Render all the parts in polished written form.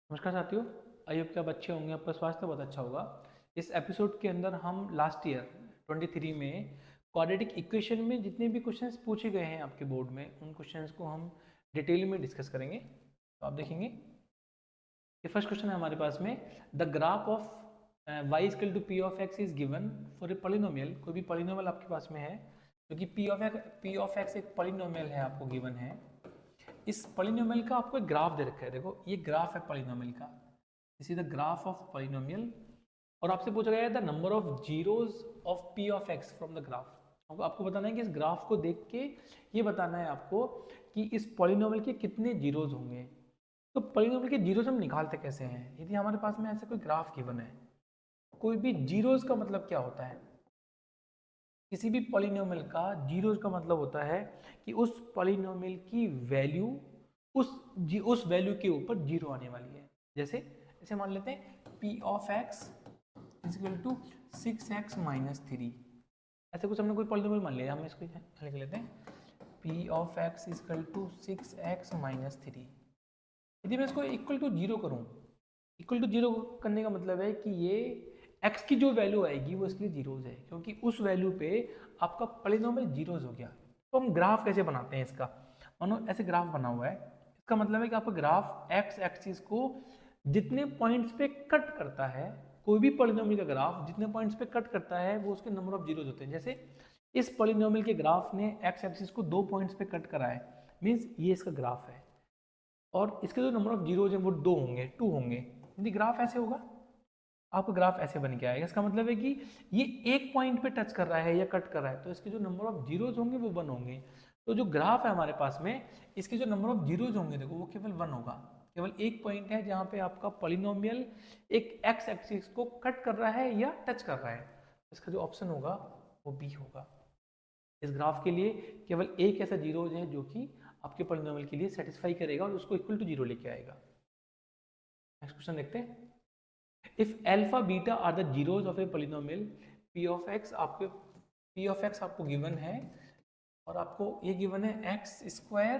नमस्कार साथियों। I hope कि आप अच्छे होंगे, आपका स्वास्थ्य बहुत अच्छा होगा। इस एपिसोड के अंदर हम लास्ट ईयर 23 में क्वाड्रेटिक इक्वेशन में जितने भी क्वेश्चंस पूछे गए हैं आपके बोर्ड में, उन क्वेश्चंस को हम डिटेल में डिस्कस करेंगे। तो आप देखेंगे ये फर्स्ट क्वेश्चन है हमारे पास में। The graph of y equal to p of x is given for a polynomial. कोई भी पॉलिनोमियल आपके पास में है, क्योंकि p ऑफ x एक पॉलिनोमियल है, आपको गिवन है। इस पॉलिनोमियल का आपको एक ग्राफ दे रखा है। देखो ये ग्राफ है पॉलिनोमियल का, this is the graph of polynomial. और आपसे पूछा गया है the number of zeros of P of x from the graph. आपको बताना है कि इस ग्राफ को देख के ये बताना है आपको कि इस पॉलिनोमियल के कितने जीरोज होंगे। तो पॉलिनोमियल के जीरोज हम निकालते कैसे हैं? यदि हमारे पास में ऐसे कोई ग्राफ गिवन है, कोई भी जीरोज का मतलब क्या होता है? किसी भी पॉलिनोमियल का जीरोज का मतलब होता है कि उस पॉलिनोमियल की वैल्यू उस वैल्यू के ऊपर जीरो आने वाली है। जैसे जैसे मान लेते हैं p of x equal to 6x minus 3। ऐसे कुछ हमने कोई पॉलिनोमियल मान लिया, हम इसको लिख लेते हैं p of x equal to 6x minus 3। यदि मैं इसको इक्वल टू जीरो करूँ, इक्वल टू जीरो करने का मतलब है कि ये x की जो वैल्यू आएगी वो इसके लिए जीरोज है, क्योंकि उस वैल्यू पे आपका पॉलिनोमियल जीरोज हो गया। तो हम ग्राफ कैसे बनाते हैं इसका? मानो ऐसे ग्राफ बना हुआ है, इसका मतलब है कि आपका ग्राफ x एक्सिस को जितने पॉइंट्स पे कट करता है, कोई भी पॉलिनोमियल का ग्राफ जितने पॉइंट्स पे कट करता है वो उसके नंबर ऑफ जीरोज होते हैं। जैसे इस पॉलिनोमियल के ग्राफ ने x एक्सिस को 2 पॉइंट्स पे कट करा है, मीन्स ये इसका ग्राफ है, और इसके जो नंबर ऑफ जीरोज हैं वो 2 होंगे, 2 होंगे। यदि ग्राफ ऐसे होगा, आपका ग्राफ ऐसे बन के आएगा। इसका मतलब है कि ये एक पॉइंट पे टच कर रहा है या कट कर रहा है, तो इसके जो नंबर ऑफ जीरोज होंगे वो 1 होंगे। तो जो ग्राफ है हमारे पास में, इसके जो नंबर ऑफ जीरोज होंगे, देखो वो केवल 1 होगा। केवल एक पॉइंट है जहाँ पे आपका पॉलिनोमियल एक एक्स एक्सिस को कट कर रहा है या टच कर रहा है। इसका जो ऑप्शन होगा वो बी होगा। इस ग्राफ के लिए केवल एक ऐसा जीरोज है जो कि आपके पॉलिनोमियल के लिए सेटिस्फाई करेगा और उसको इक्वल टू जीरो लेके आएगा। नेक्स्ट क्वेश्चन देखते हैं। If alpha beta are the zeros of a polynomial p of x, आपके p ऑफ x आपको गिवन है, और आपको ये गिवन है x square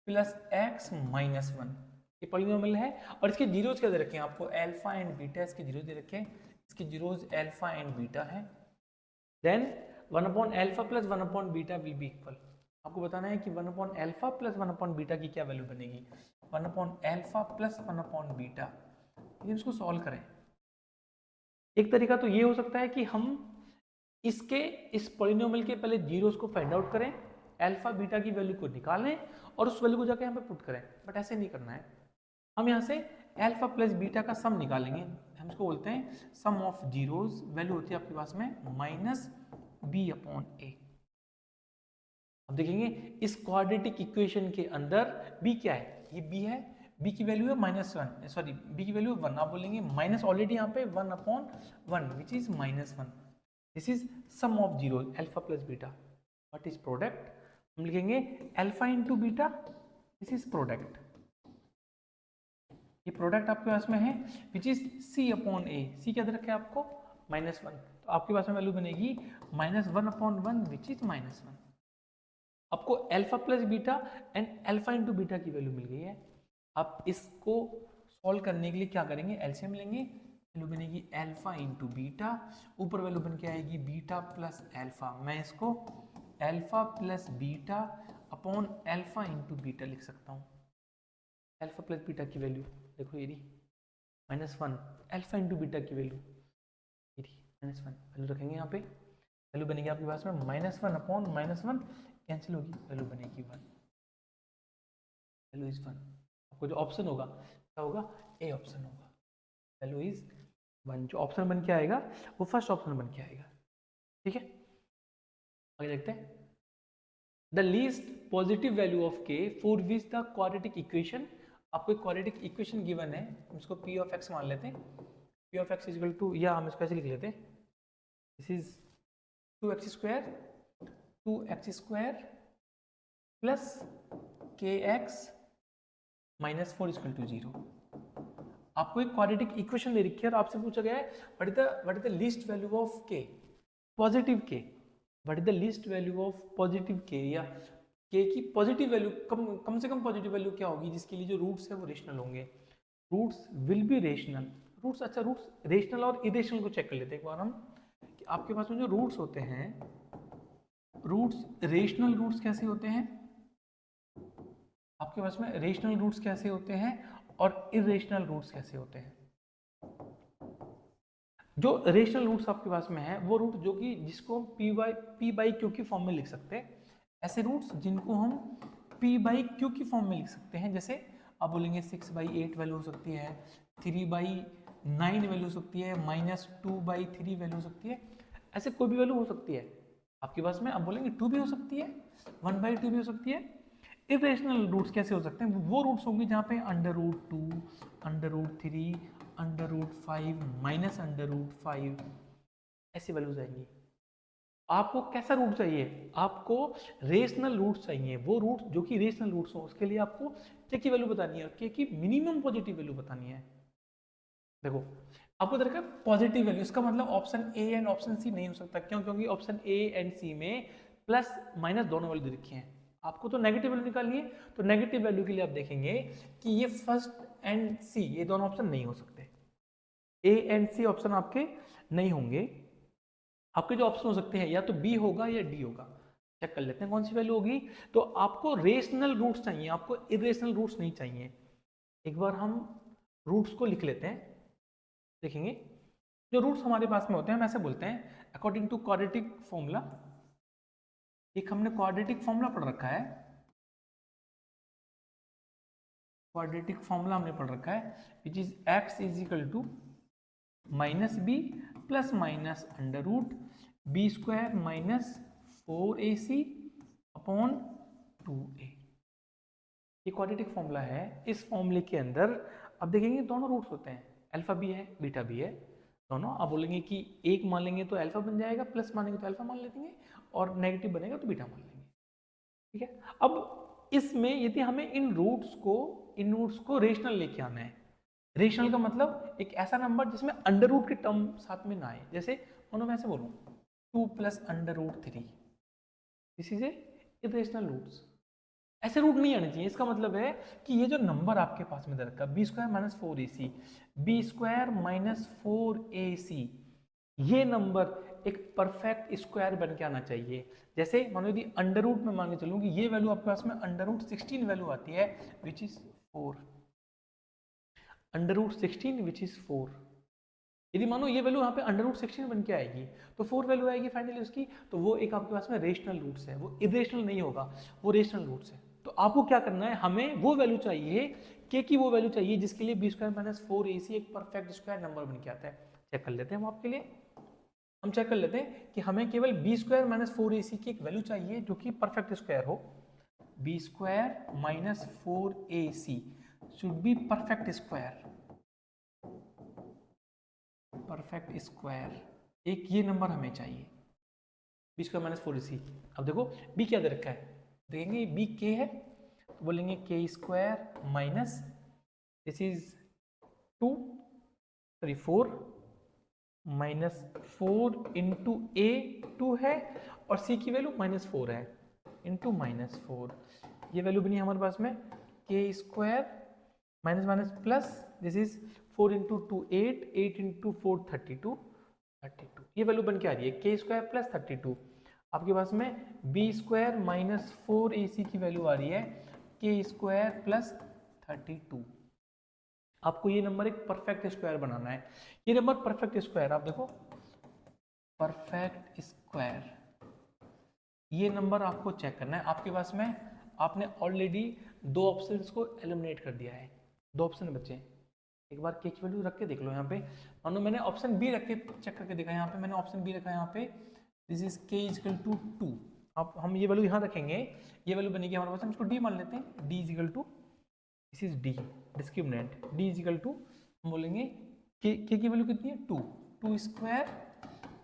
plus x minus 1। ये पॉलिनोमियल है और इसके जीरोज क्या दे रखे हैं आपको? अल्फा एंड बीटा इसके जीरोज दे रखे हैं। इसके जीरोज अल्फा एंड बीटा है। Then 1 upon alpha plus 1 upon beta will be equal. आपको बताना है कि 1 upon alpha plus 1 upon beta की क्या वैल्यू बनेगी। 1 upon alpha plus 1 upon beta, ये इसको सॉल्व करें। एक तरीका तो ये हो सकता है कि हम इसके इस पॉलिनोमियल के पहले जीरोस को फाइंड आउट करें, अल्फा बीटा की वैल्यू को निकालें और उस वैल्यू को जाके यहाँ पे पुट करें, बट ऐसे नहीं करना है। हम यहाँ से अल्फा प्लस बीटा का सम निकालेंगे। हम इसको बोलते हैं सम ऑफ जीरोस। वैल्यू होती है आपके पास में माइनस बी अपॉन ए। अब देखेंगे इस क्वाड्रेटिक इक्वेशन के अंदर b क्या है? ये b है, b की वैल्यू है -1, सॉरी b की वैल्यू 1। आप बोलेंगे माइनस ऑलरेडी यहाँ पे 1 upon 1 which is -1। This is sum of zero alpha plus beta. What is product? हम लिखेंगे alpha into beta, this is product. ये प्रोडक्ट आपके पास में है which is c upon a। c क्या दे रखा है आपको? -1, तो आपके पास में वैल्यू बनेगी -1 अपॉन 1 विच इज -1। आपको alpha plus beta and alpha into beta की वैल्यू मिल गई है। आप इसको सॉल्व करने के लिए क्या करेंगे? एलसीएम लेंगे। वैल्यू बनेगी अल्फा इंटू बीटा, ऊपर वैल्यू बन के आएगी बीटा प्लस अल्फा। मैं इसको alpha plus beta upon alpha into beta लिख सकता हूँ। अल्फा प्लस बीटा की वैल्यू देखो ये रही -1, अल्फा इंटू बीटा की वैल्यू ये रही -1। वैल्यू रखेंगे यहाँ पे, वैल्यू बनेगी आपके पास में -1 अपॉन -1 कैंसिल होगी, वैल्यू बनेगी 1। Value is 1। आपको जो ऑप्शन होगा क्या होगा? ए ऑप्शन होगा। Value is 1। जो ऑप्शन बन के आएगा वो फर्स्ट ऑप्शन बन के आएगा। ठीक है, आगे देखते हैं। The least positive value of k for which the quadratic equation. आपको एक क्वाड्रेटिक इक्वेशन गिवन है, हम इसको p ऑफ x मान लेते हैं। p of x equal to, या हम इसको ऐसे लिख लेते हैं, this is 2x square 2x square plus kx minus 4 equal to 0। आपको एक क्वाड्रेटिक इक्वेशन दे रखी है और आपसे पूछा गया है what is the least value of k, positive k। What is the least value of positive k, या k की पॉजिटिव वैल्यू कम से कम पॉजिटिव वैल्यू क्या होगी जिसके लिए जो रूट्स है वो रेशनल होंगे। Roots will be rational. Roots, अच्छा रूट्स रेशनल और इरेशनल को चेक कर लेते हैं एक बार हम, कि आपके पास में जो रूट्स होते हैं, रूट्स रेशनल रूट्स कैसे होते हैं, आपके पास में रेशनल रूट्स कैसे होते हैं और इरेशनल रूट्स कैसे होते हैं। जो रेशनल रूट्स आपके पास में है वो रूट जो कि जिसको हम पी बाई क्यू की फॉर्म में लिख सकते हैं, ऐसे रूट्स जिनको हम पी बाई क्यू की फॉर्म में लिख सकते हैं, जैसे आप बोलेंगे 6/8 वैल्यू हो सकती है, 3/9 वैल्यू हो सकती है, -2/3 वैल्यू हो सकती है, ऐसे कोई भी वैल्यू हो सकती है आपके पास में। आप बोलेंगे 2 भी हो सकती है, 1/2 भी हो सकती है। इरेशनल रूट्स कैसे हो सकते हैं, वो रूट्स होंगे जहाँ पे √2, √3, √5, -√5 ऐसी वैल्यूज आएंगी। आपको कैसा रूट चाहिए, आपको रेशनल रूट चाहिए, वो रूट जो कि रेशनल रूट्स हो, उसके लिए आपको के की वैल्यू बतानी है, के की मिनिमम पॉजिटिव वैल्यू बतानी है। देखो आपको दरकार पॉजिटिव वैल्यू, इसका मतलब option A and option C नहीं हो सकता, क्यों? क्योंकि ऑप्शन ए एंड सी में प्लस माइनस दोनों वैल्यू लिखी हैं, आपको तो नेगेटिव वैल्यू निकालनी है। तो नेगेटिव वैल्यू के लिए आप देखेंगे कि ये फर्स्ट एंड सी ये दोनों ऑप्शन नहीं हो सकते, ए एंड सी ऑप्शन आपके नहीं होंगे। आपके जो ऑप्शन हो सकते हैं या तो बी होगा या डी होगा, चेक कर लेते हैं कौन सी वैल्यू होगी। तो आपको रेशनल रूट्स चाहिए, आपको इरेशनल रूट्स नहीं चाहिए। एक बार हम रूट्स को लिख लेते हैं, देखेंगे जो रूट्स हमारे पास में होते हैं हम ऐसे बोलते हैं अकॉर्डिंग टू क्वाड्रेटिक फॉर्मूला। एक हमने क्वाड्रेटिक फॉर्मूला पढ़ रखा है, क्वाड्रेटिक फॉर्मूला हमने पढ़ रखा है which is x is equal to -b plus minus √b² -4ac upon 2a। ये क्वाड्रेटिक फॉर्मूला है। इस फॉर्मूले के अंदर अब देखेंगे दोनों रूट्स होते हैं, अल्फा भी है बीटा भी है दोनों। आप बोलेंगे कि एक मान लेंगे तो अल्फा बन जाएगा, प्लस मानेंगे तो अल्फा मान लेंगे, और नेगेटिव बनेगा तो बीटा मान लेंगे, ठीक है। अब इसमें यदि हमें इन रूट्स को रेशनल लेके आना है, रेशनल का मतलब एक ऐसा नंबर जिसमें अंडर रूट के टर्म साथ में ना आए, जैसे मानो मैं ऐसे बोलूं 2 + √3, this is a irrational roots. ऐसे रूट नहीं आने चाहिए। इसका मतलब है कि ये जो नंबर आपके पास में दे रखा है b² - 4ac, b² - 4ac, ये नंबर एक परफेक्ट स्क्वायर बन के आना चाहिए। जैसे मानो यदि अंडर रूट में मान के चलूँ कि ये वैल्यू आपके पास में √16 वैल्यू आती है विच इज 4, √16 विच इज 4। यदि मानो ये वैल्यू यहाँ पे √16 बन के आएगी तो 4 वैल्यू आएगी फाइनली उसकी, तो वो एक आपके पास में रेशनल रूट्स है, वो इरेशनल नहीं होगा, वो रेशनल रूट्स है। तो आपको क्या करना है, हमें वो वैल्यू चाहिए, के की वो वैल्यू चाहिए जिसके लिए b² - 4ac एक परफेक्ट स्क्वायर नंबर बन के आता है। चेक कर लेते हैं हम आपके लिए, हम चेक कर लेते हैं कि हमें केवल b² - 4ac की एक वैल्यू चाहिए जो कि परफेक्ट स्क्वायर हो। b² - 4ac should be perfect square, perfect square एक ये नंबर हमें चाहिए b² - 4ac। अब देखो b क्या दे रखा है, देखेंगे b k है तो बोलेंगे k² minus this is 2 sorry 4 -4 into a 2 है और c की वैल्यू -4 है इंटू -4, ये वैल्यू बनी हमारे पास में k² minus minus plus this is 4 into 2 8, 8 into 4 32, ये वैल्यू बन के आ रही है k² + 32। आपके पास में b² - 4ac की वैल्यू आ रही है k² + 32। आपको ये नंबर एक परफेक्ट स्क्वायर बनाना है। ये नंबर परफेक्ट स्क्वायर, आप देखो परफेक्ट स्क्वायर, ये नंबर आपको चेक करना है। आपके पास में आपने ऑलरेडी दो ऑप्शंस को एलिमिनेट कर दिया है, दो ऑप्शन बचे हैं। एक बार के की वैल्यू रख के देख लो। यहाँ पे मानो मैंने ऑप्शन बी रख के चेक करके देखा, यहाँ पे मैंने ऑप्शन बी रखा है, यहाँ पे दिस इज k = 2। अब हम ये वैल्यू यहाँ रखेंगे, ये वैल्यू बनेगी हमारे पास, हम इसको d मान लेते हैं, d = this is d discriminant, d = हम बोलेंगे k की वैल्यू कितनी है 2, 2²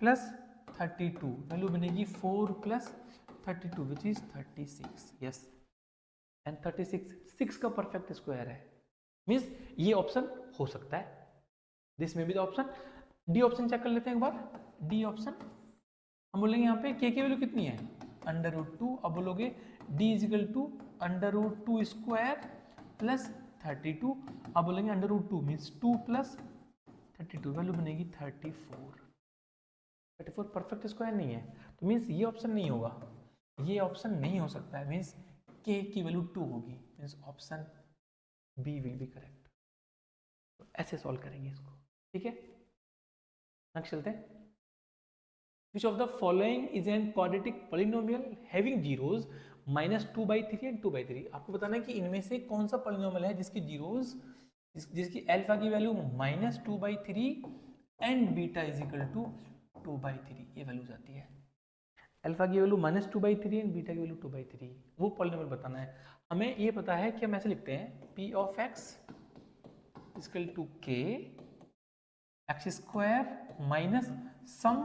+ 32 वैल्यू बनेगी 4 + 32 विच इज 36, यस एंड 36 6 का परफेक्ट स्क्वायर है, मीन्स ये ऑप्शन हो सकता है, दिस में भी the option. D option check कर लेते हैं एक बार, डी ऑप्शन हम बोलेंगे यहाँ पे k की वैल्यू कितनी है √2, अब बोलोगे d = √2² + 32, आप बोलेंगे under root 2 means 2 plus 32, value बनेगी 34। 34 परफेक्ट स्क्वायर नहीं है, तो मीन्स ये ऑप्शन नहीं होगा, ये ऑप्शन नहीं हो सकता है, मीन्स के की वैल्यू 2 होगी, means option B will be correct. तो ऐसे सॉल्व करेंगे इसको, ठीक है। नेक्स्ट चलते हैं। Which of the following is an quadratic polynomial having zeros -2/3 and 2/3? आपको बताना है कि इनमें से कौन सा पॉलिनोमियल है जिसकी जीरोस जिसकी अल्फा की value -2/3 and beta is equal to 2/3, ये वैल्यूज आती है। अल्फा की वैल्यू -2/3 एंड बीटा की वैल्यू 2/3, वो पॉलिनोमियल बताना है। हमें ये पता है कि हम ऐसे लिखते हैं p of x equal to k x square minus sum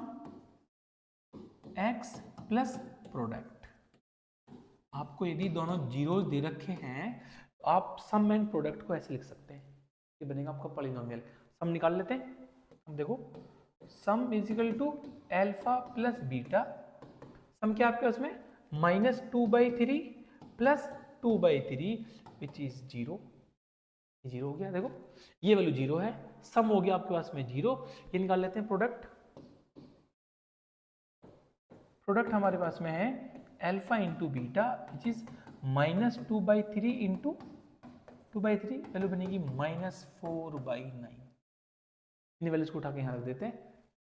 x plus product. आपको यदि दोनों जीरोस दे रखे हैं तो आप सम एंड प्रोडक्ट को ऐसे लिख सकते हैं, ये बनेगा आपका पॉलिनोमियल। सम निकाल लेते हैं। अब देखो sum is equal to alpha plus beta, sum क्या आपके उसमें -2/3 प्लस 2/3 विच इज 0, जीरो हो गया। देखो ये वैल्यू 0 है, सम हो गया आपके पास में 0, ये निकाल लेते हैं प्रोडक्ट। प्रोडक्ट हमारे पास में है alpha into beta which is -2/3 into 2/3, value बनेगी -4/9। इन वैल्यूज को उठा के यहाँ रख देते हैं,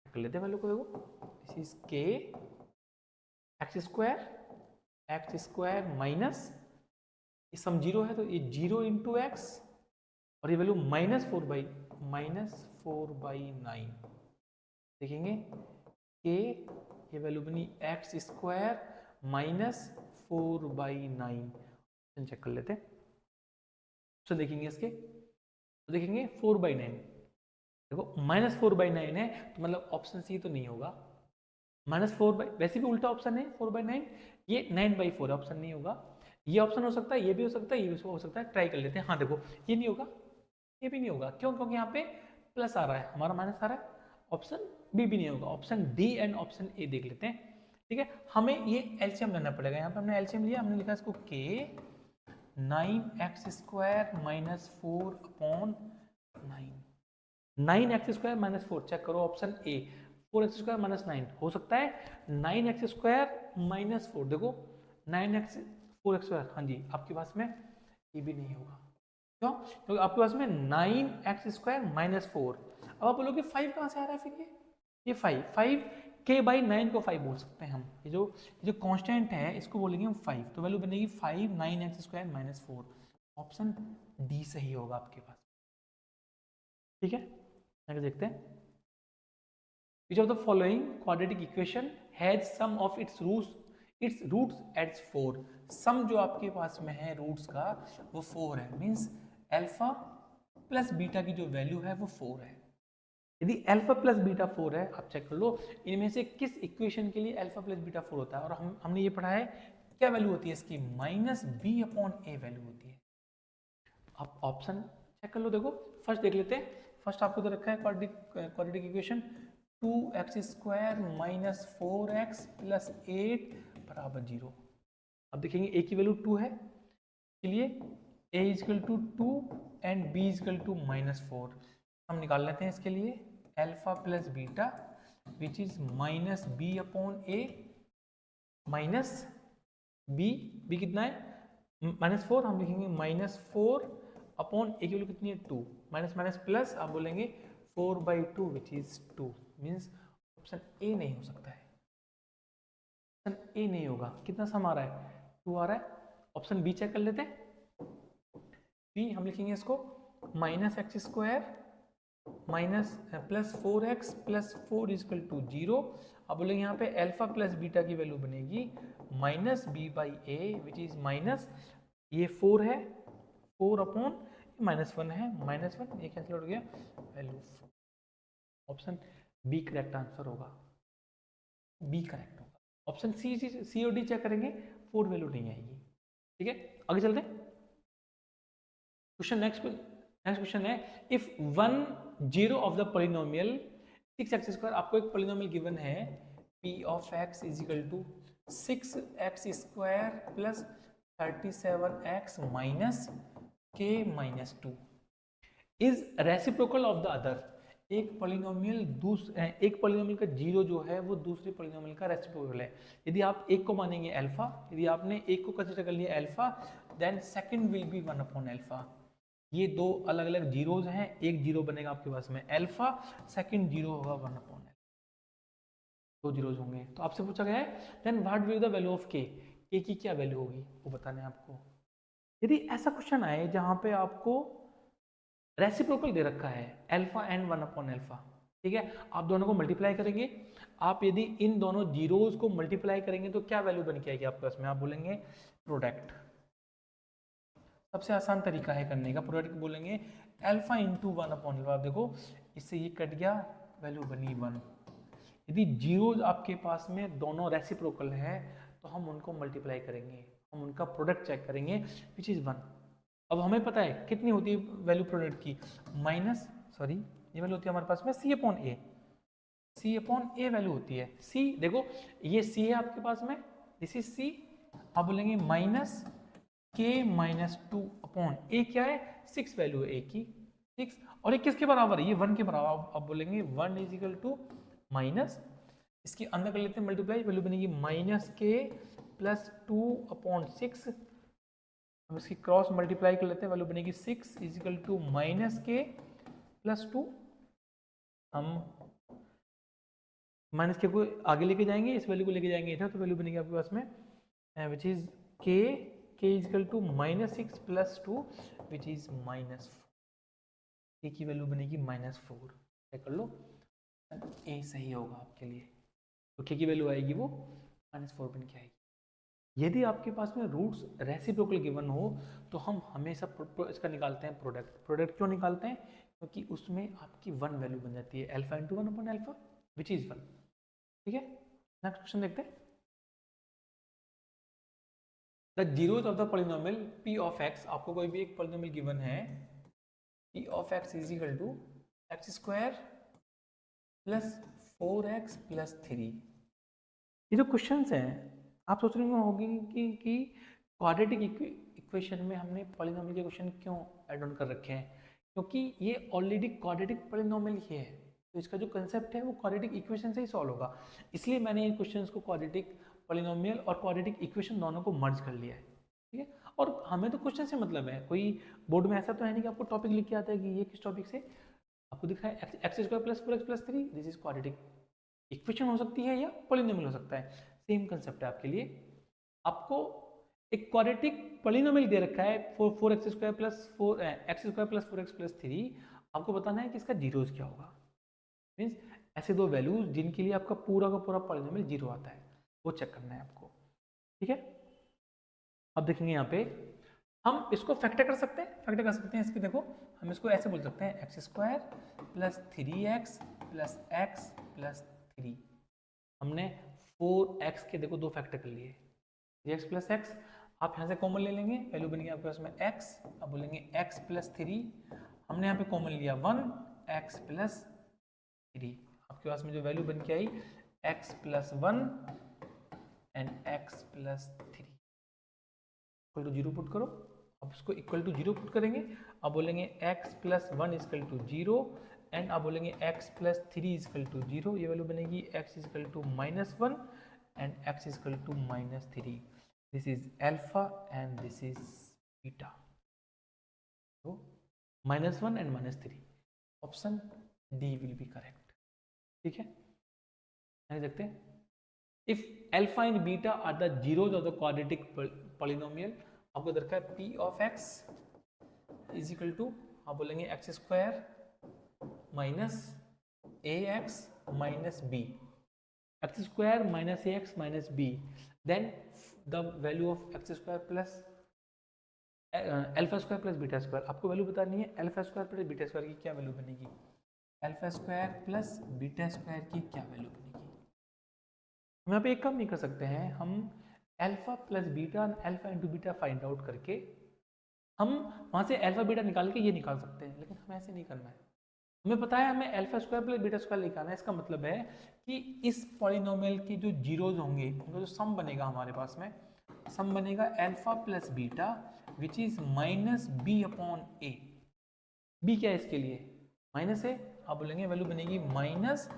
कर लेते हैं वैल्यू को। देखो दिस इज के एक्स स्क्वायर माइनस, ये सम 0 है तो ये 0 इंटू एक्स, और ये वैल्यू -4/9 देखेंगे के, ये वैल्यू बनी एक्स स्क्वायर -4/9। चेक कर लेते हैं, तो देखेंगे इसके, तो देखेंगे 4/9, देखो -4/9 है तो मतलब ऑप्शन सी तो नहीं होगा। -4 वैसे भी उल्टा ऑप्शन है 4/9, ये 9/4 ऑप्शन नहीं होगा। ये ऑप्शन हो सकता है, ये भी हो सकता है, ये भी हो सकता है, ट्राई कर लेते हैं। हाँ देखो ये नहीं होगा, ये भी नहीं होगा, क्यों? क्योंकि यहाँ पे प्लस आ रहा है, हमारा माइनस आ रहा है। ऑप्शन बी भी नहीं होगा, option D and option A देख लेते हैं, ठीक है। हमें ये एलसीएम लेना पड़ेगा, यहाँ पे हमने एलसीएम लिया, हमने लिखा इसको के 9x square -4/9, 9x square -4, check करो ऑप्शन ए, 4x स्क्वायर -9 हो सकता है, 9x स्क्वायर -4, देखो 9x 4x स्क्वायर, हाँ जी आपके पास में ये भी नहीं होगा, क्यों? क्योंकि आपके पास में 9x स्क्वायर -4। अब आप बोलोगे 5 कहाँ से आ रहा है फिर? ये 5 k बाई 9 को 5 बोल सकते हैं हम, ये जो कांस्टेंट है इसको बोलेंगे हम 5, तो वैल्यू बनेगी 5 9x स्क्वायर -4, ऑप्शन डी सही होगा आपके पास, ठीक है। आगे देखते हैं। Which of the following quadratic equation has sum of its roots as 4? सम जो आपके पास में है रूट्स का वो 4 है, मीन्स अल्फा प्लस बीटा की जो वैल्यू है वो 4 है। यदि अल्फा प्लस बीटा 4 है, आप चेक कर लो इनमें से किस इक्वेशन के लिए अल्फा प्लस बीटा 4 होता है, और हमने ये पढ़ा है क्या वैल्यू होती है इसकी, -b/a वैल्यू होती है। आप ऑप्शन चेक कर लो, देखो फर्स्ट देख लेते हैं। फर्स्ट आपको तो रखा है quadratic equation 2x square -4x plus 8 बराबर 0। अब देखेंगे a की वैल्यू 2 है, इसलिए a equal to 2 and b equal to -4। हम निकाल लेते हैं इसके लिए alpha plus beta which is -b/a minus b कितना है -4, हम लिखेंगे -4/a की वैल्यू कितनी है 2, माइनस माइनस प्लस आप बोलेंगे 4/2 which is 2, means option A नहीं हो सकता है, ऑप्शन ए नहीं होगा। कितना सम आ रहा है 2 आ रहा है। ऑप्शन बी चेक कर लेते हैं। बी हम लिखेंगे इसको -x square +4x plus 4 equal to 0। अब बोलेंगे यहाँ पे अल्फा प्लस बीटा की वैल्यू बनेगी -b/a विच इज माइनस, ये 4 है 4/-1 है -1, ये कैंसिल हो गया, value option B correct answer होगा, बी करेक्ट होगा। ऑप्शन सी और डी चेक करेंगे 4 वैल्यू नहीं आएगी, ठीक है। आगे चलते हैं। क्वेश्चन नेक्स्ट क्वेश्चन है, if 1 0 of the polynomial 6x square, आपको एक पॉलिनोमियल गिवन है p of x is equal to 6x square plus 37x minus k minus two is reciprocal of the other. एक पॉलिनोमियल का zero जो है वो दूसरे पॉलिनोमियल का रेसिप्रोकल है। यदि आप एक को मानेंगे अल्फा, यदि आपने एक को कंसीडर कर लिया alpha, then second will be 1 upon alpha. ये दो अलग अलग जीरोज हैं, एक जीरो बनेगा आपके पास में अल्फा, सेकंड जीरो होगा 1 अपॉन अल्फा, दो जीरोज होंगे। तो आपसे पूछा गया है then what will the value of k की क्या वैल्यू होगी वो बताना है आपको। यदि ऐसा क्वेश्चन आए जहां पे आपको रेसिप्रोकल दे रखा है अल्फा एंड 1 अपॉन अल्फा, ठीक है, आप दोनों को मल्टीप्लाई करेंगे, आप यदि इन दोनों जीरोज को मल्टीप्लाई करेंगे तो क्या वैल्यू बन के आएगी आपके पास में, आप बोलेंगे प्रोडक्ट। सबसे आसान तरीका है करने का, प्रोडक्ट बोलेंगे अल्फा इंटू 1 अपॉन अल्फा। आप देखो इससे ये कट गया, वैल्यू बनी 1। यदि जीरोज आपके पास में दोनों रेसिप्रोकल है तो हम उनको मल्टीप्लाई करेंगे, हम उनका प्रोडक्ट चेक करेंगे विच इज 1। अब हमें पता है कितनी होती है वैल्यू प्रोडक्ट की, ये वैल्यू होती है हमारे पास में सी अपॉन ए वैल्यू होती है। सी देखो ये सी है आपके पास में, दिस इज सी। आप बोलेंगे माइनस के माइनस टू अपॉन ए, क्या है 6 वैल्यू है ए की 6, और ये किसके बराबर है, ये 1 के बराबर। आप बोलेंगे 1 इज इक्वल टू माइनस, इसके अंदर कर लेते हैं मल्टीप्लाई, वैल्यू बनेगी माइनस के प्लस 2 अपॉन 6। हम इसकी क्रॉस मल्टीप्लाई कर लेते हैं, वैल्यू बनेगी 6 इज इक्वल टू माइनस के प्लस 2। हम माइनस के को आगे लेके जाएंगे, इस वैल्यू को लेके जाएंगे इधर, तो वैल्यू बनेगी आपके पास में which is k is equal to minus 6 plus 2 which is minus 4। K की वैल्यू बनेगी -4, चेक कर लो, ए सही होगा आपके लिए। तो के की वैल्यू आएगी वो -4 बन के आएगी। यदि आपके पास में रूट्स रेसिप्रोकल गिवन हो तो हम हमेशा इसका निकालते हैं प्रोडक्ट क्यों निकालते हैं, क्योंकि उसमें आपकी 1 वैल्यू बन जाती है, alpha into 1 upon alpha which is 1। ठीक है, नेक्स्ट क्वेश्चन देखते हैं। The zeros of the polynomial p of x, आपको कोई भी एक पॉलिनोमियल गिवन है, p of x is equal to x square plus 4x plus 3। ये जो क्वेश्चंस हैं आप सोच रहे होंगे कि क्वाड्रेटिक इक्वेशन में हमने पॉलिनोमियल के क्वेश्चन क्यों ऐड ऑन कर रखे हैं, क्योंकि ये ऑलरेडी क्वाड्रेटिक पॉलिनोमियल ही है, तो इसका जो कंसेप्ट है वो क्वाड्रेटिक इक्वेशन से ही सॉल्व होगा। इसलिए मैंने इन क्वेश्चंस को क्वाड्रेटिक पॉलिनोमियल और क्वाड्रेटिक इक्वेशन दोनों को मर्ज कर लिया है। ठीक है, और हमें तो क्वेश्चन से मतलब है, कोई बोर्ड में ऐसा तो है नहीं कि आपको टॉपिक लिख के आता है कि ये किस टॉपिक से आपको दिख रहा है x square plus 4x plus 3, this is quadratic equation हो सकती है या पॉलिनोमियल हो सकता है, सेम कंसेप्ट है आपके लिए। आपको एक क्वाड्रेटिक पॉलिनोमियल दे रखा है 4x square plus 4x plus 3, आपको बताना है कि इसका जीरोस क्या होगा। मीन्स ऐसे दो वैल्यूज जिनके लिए आपका पूरा का पूरा पॉलिनोमियल जीरो आता है, वो चेक करना है आपको। ठीक है, अब देखेंगे यहाँ पे हम इसको फैक्टर कर सकते हैं इसके, देखो हम इसको ऐसे बोल सकते हैं x square plus 3x plus x plus 3। हमने 4x के देखो दो फैक्टर कर लिए, 3x प्लस एक्स, आप यहाँ से कॉमन ले लेंगे, वैल्यू बनेगी आपके पास में x, अब बोलेंगे x प्लस 3, हमने यहाँ पे कॉमन लिया 1 x प्लस 3, आपके पास में जो वैल्यू बन के आई x plus 1 and x plus 3 equal to 0 put करो। अब इसको इक्वल टू 0 पुट करेंगे, अब बोलेंगे x plus 1 equal to 0 and अब बोलेंगे x प्लस 3 इक्वल टू 0, ये वैल्यू बनेगी x equal to -1 and x equal to -3। This is alpha and this is beta, तो -1 and -3, option D will be correct. ठीक है, देख सकते हैं if alpha and beta are the zeros of the quadratic polynomial, आपको दरकार है p of x is equal to, आप बोलेंगे x square minus ax minus b, x square minus ax minus b, then the value of x square plus alpha square plus beta square. आपको value बतानी है alpha square plus beta square की क्या value बनेगी, alpha square plus beta square की क्या value बनेगी। हम यहाँ पे एक काम नहीं कर सकते हैं, हम alpha plus beta alpha into beta find out करके हम वहाँ से अल्फा बीटा निकाल के ये निकाल सकते हैं, लेकिन हमें ऐसे नहीं करना है। हमें पता है हमें alpha square plus beta square निकालना है, इसका मतलब है कि इस पॉलिनोमियल के जो जीरोज होंगे उनका जो सम बनेगा हमारे पास में, सम बनेगा alpha plus beta which is minus b upon a. B क्या है इसके लिए, माइनस है, आप बोलेंगे वैल्यू बनेगी माइनस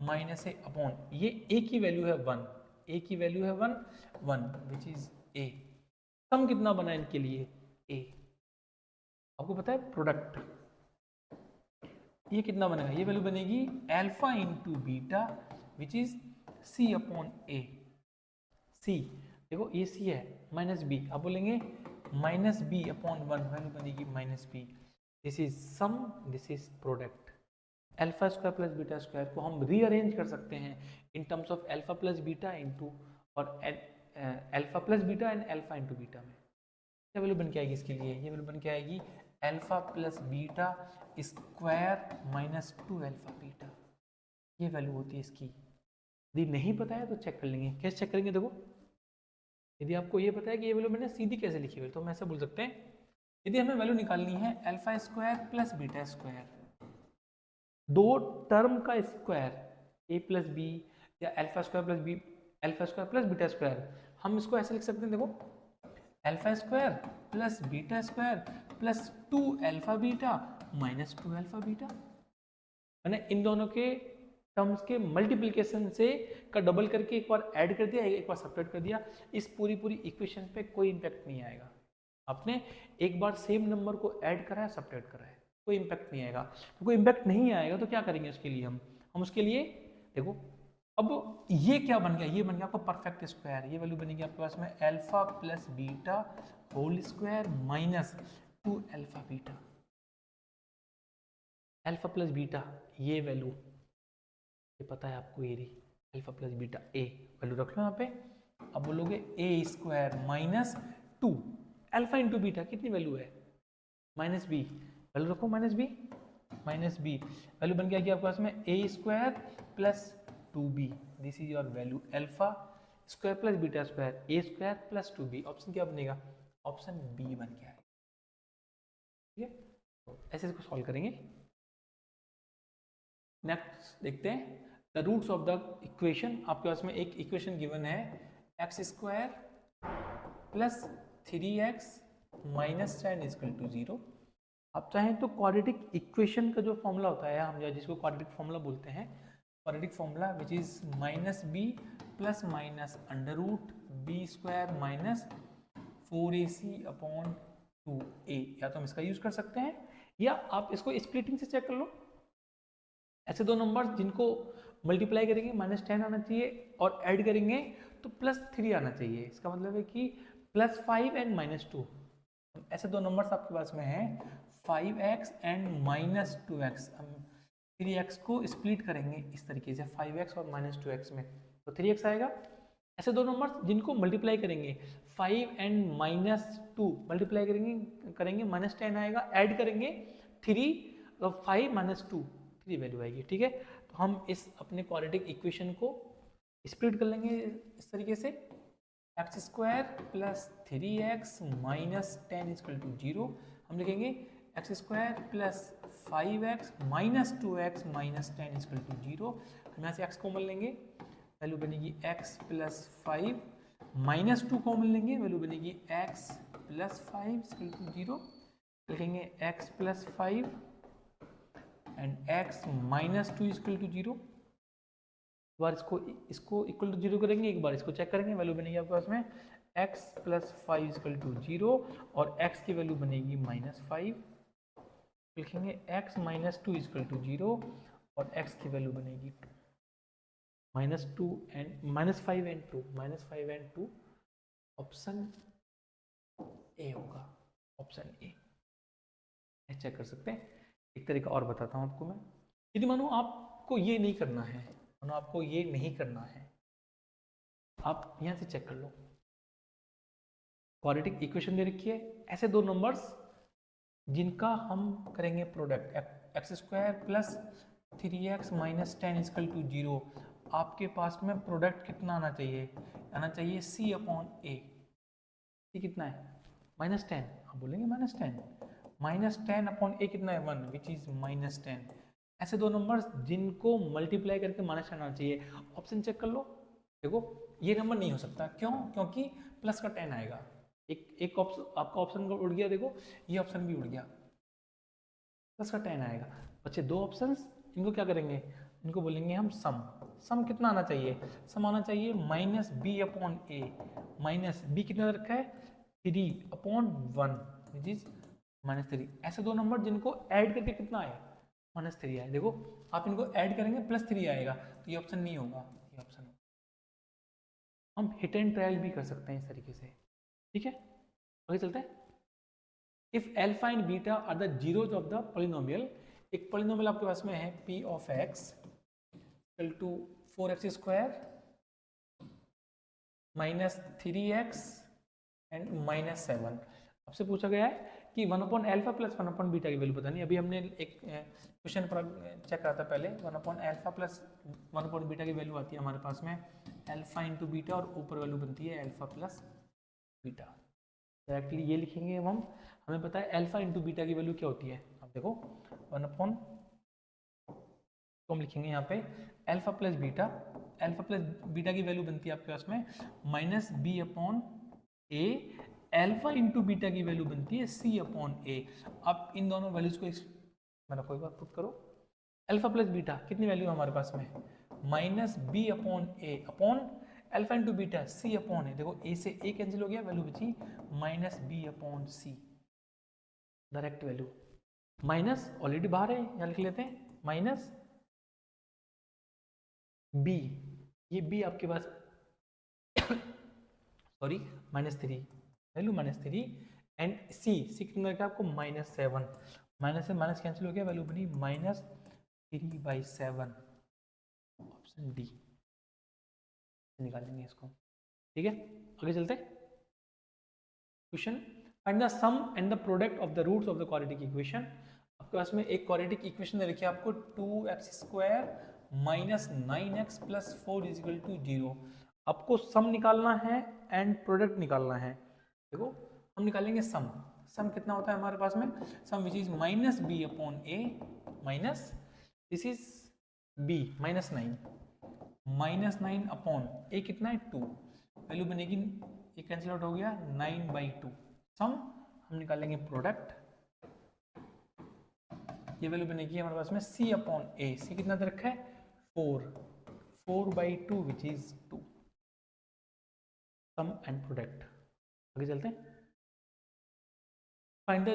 माइनस ए अपॉन, ये ए की वैल्यू है 1, ए की वैल्यू है 1 1 विच इज ए। सम कितना बना इनके लिए, ए। आपको पता है प्रोडक्ट, ये कितना बनेगा, ये वैल्यू बनेगी alpha into beta which is c upon a. C देखो ये सी है, माइनस बी, आप बोलेंगे माइनस बी अपॉन 1, वैल्यू बनेगी minus b. This is sum, this is product. Alpha square plus beta square को हम रीअरेंज कर सकते हैं in terms of alpha plus beta into और alpha plus beta and alpha into beta में क्या value बन के आएगी इसके लिए, ये वैल्यू बन के आएगी alpha plus beta square minus 2 alpha beta, ये वैल्यू होती है इसकी। यदि नहीं पता है तो चेक कर लेंगे, कैसे चेक करेंगे, देखो यदि आपको ये पता है कि ये वैल्यू मैंने सीधी कैसे लिखी हुई तो हम ऐसे बोल सकते हैं, यदि हमें वैल्यू निकालनी है alpha square plus beta square, दो टर्म का स्क्वायर ए प्लस बी या alpha square plus b, alpha square plus beta square, हम इसको ऐसे लिख सकते हैं, देखो alpha square plus beta square plus 2 alpha beta minus 2 alpha beta, मैंने इन दोनों के टर्म्स के मल्टीप्लिकेशन से का डबल करके एक बार ऐड कर दिया, एक बार सब्ट्रैक्ट कर दिया, इस पूरी इक्वेशन पे कोई इंपैक्ट नहीं आएगा। आपने एक बार सेम नंबर को ऐड करा है, सब्ट्रैक्ट करा है, कोई इंपैक्ट नहीं आएगा। तो कोई इंपैक्ट नहीं आएगा तो क्या करेंगे उसके लिए, हम उसके लिए देखो, अब ये क्या बन गया, ये बन गया आपका परफेक्ट स्क्वायर, ये वैल्यू बनेगी आपके पास में alpha plus beta whole square minus 2 alpha beta, alpha plus beta ये वैल्यू, ये पता है आपको, ये रही alpha plus beta a, value रख लो यहाँ पे। अब बोलोगे a square minus 2 alpha into beta, कितनी वैल्यू है माइनस बी, वैल्यू रखो माइनस बी, वैल्यू बन गया कि आपके पास में a square plus 2b, this is your value alpha square plus beta square A square plus 2b, option क्या बनेगा, ऑप्शन बी बन गया है। ठीक है, तो ऐसे इसको सॉल्व करेंगे। नेक्स्ट देखते हैं the roots of the equation. आपके पास में एक इक्वेशन गिवन है x square plus 3x minus 10 equal to 0। आप चाहें तो क्वाड्रेटिक इक्वेशन का जो फॉर्मूला होता है, हम जिसको क्वाड्रेटिक फॉर्मूला बोलते हैं, quadratic formula which is minus b plus minus under root b square minus 4ac upon 2a, या तो हम इसका यूज कर सकते हैं या आप इसको स्प्लिटिंग से चेक कर लो। ऐसे दो नंबर जिनको मल्टीप्लाई करेंगे माइनस 10 आना चाहिए और ऐड करेंगे तो प्लस 3 आना चाहिए, इसका मतलब है कि प्लस 5 एंड माइनस 2। ऐसे दो नंबर्स आपके पास में हैं 5x एंड माइनस 2x, हम 3x को स्प्लिट करेंगे इस तरीके से 5x और माइनस 2x में, तो 3x आएगा। ऐसे दो नंबर्स जिनको मल्टीप्लाई करेंगे 5 एंड माइनस 2 मल्टीप्लाई करेंगे माइनस 10 आएगा, ऐड करेंगे 3 और 5 माइनस 2 3 वैल्यू आएगी। ठीक है, तो हम इस अपने क्वाड्रेटिक इक्वेशन को स्प्लिट कर लेंगे इस तरीके से, x square plus 3x minus 10 equal to 0, हम लिखेंगे x square plus 5x minus 2x minus 10 equal to 0, हम यहाँ से x कॉमन लेंगे, वैल्यू बनेगी x प्लस 5 माइनस 2 कॉमन लेंगे, वैल्यू बनेगी x प्लस 5 इक्वल टू 0, लिखेंगे x plus 5 and x minus 2 equal to 0। एक बार इसको इक्वल टू 0 करेंगे, एक बार इसको चेक करेंगे, वैल्यू बनेगी आपके पास में x प्लस 5 इक्वल टू 0 और x की वैल्यू बनेगी माइनस 5, लिखेंगे x माइनस 2 इक्वल टू 0 और x की वैल्यू बनेगी 2, minus 2 and minus 5 and 2, minus 5 and 2, option A होगा, ऑप्शन ए चेक कर सकते हैं। एक तरीका और बताता हूँ आपको मैं, यदि मानो आपको ये नहीं करना है, मानो आपको ये नहीं करना है, आप यहाँ से चेक कर लो, क्वाड्रेटिक इक्वेशन दे रखी है, ऐसे दो नंबर्स जिनका हम करेंगे product x square plus 3x minus 10 equal to 0, आपके पास में प्रोडक्ट कितना आना चाहिए c अपॉन ए, कितना है माइनस 10, आप बोलेंगे माइनस 10 अपॉन ए कितना है 1 विच इज माइनस 10। ऐसे दो नंबर्स जिनको मल्टीप्लाई करके माइनस 10 आना चाहिए, ऑप्शन चेक कर लो। देखो ये नंबर नहीं हो सकता, क्यों, क्योंकि प्लस का 10 आएगा, एक ऑप्शन आपका ऑप्शन उड़ गया, देखो ये ऑप्शन भी उड़ गया, प्लस का 10 आएगा। बच्चे दो ऑप्शंस, इनको क्या करेंगे, इनको बोलेंगे हम सम। सम कितना आना चाहिए, सम आना चाहिए माइनस बी अपॉन ए, माइनस बी कितना रखा है 3/1 विच इज -3। ऐसे दो नंबर जिनको ऐड करके कितना आए -3 आए। देखो आप इनको ऐड करेंगे +3 आएगा, तो ये ऑप्शन नहीं होगा, ये ऑप्शन होगा। हम हिट एंड ट्रायल भी कर सकते हैं इस तरीके से, ठीक है। आगे चलते हैं। If alpha and beta are the zeros of the polynomial, एक पॉलिनोमियल आपके पास में है p of x equal to 4x² -3x and -7। आपसे पूछा गया है कि 1/α प्लस 1/बीटा की वैल्यू पता नहीं। अभी हमने एक क्वेश्चन पर चेक करा था पहले, 1/α प्लस 1/बीटा की वैल्यू आती है हमारे पास में अल्फा इंटू बीटा, और ऊपर वैल्यू बनती है अल्फा प्लस बीटा। डायरेक्टली ये लिखेंगे अब हम, हमें पता है अल्फा इंटू बीटा की वैल्यू क्या होती है। अब देखो 1/, तो हम लिखेंगे यहाँ पे alpha plus beta, alpha plus beta की वैल्यू बनती है आपके पास में -b/a, अल्फा इंटू बीटा की वैल्यू बनती है c/a। अब इन दोनों वैल्यूज को मतलब कोई बात पुट करो, अल्फा प्लस बीटा कितनी वैल्यू है हमारे पास में -b/a upon alpha into beta c/a। देखो a से a कैंसिल हो गया, वैल्यू बची -b/c, direct value. Minus already बाहर है, यहाँ लिख लेते हैं माइनस b, ये b आपके पास सॉरी -3, वैल्यू -3 एंड c कितना रखा आपको -7, माइनस से माइनस कैंसिल हो गया, वैल्यू बनी -3/7, ऑप्शन डी निकालेंगे इसको, ठीक है। आगे चलते हैं। Question, find the sum and the product of the roots of the quadratic equation. आपके पास में एक क्वाड्रेटिक इक्वेशन दे रखी है आपको 2x² -9x + 4 = 0। आपको सम निकालना है एंड प्रोडक्ट निकालना है। देखो हम निकालेंगे सम, सम कितना होता है हमारे पास में, sum which is -b/a minus this is b -9 upon a कितना है 2, वैल्यू बनेगी, ये कैंसिल आउट हो गया 9/2। सम हम निकालेंगे प्रोडक्ट, ये वैल्यू बनेगी हमारे पास में c/a, c कितना दे रखा है 4/2 which is 2। Sum and product. आगे चलते हैं। Find the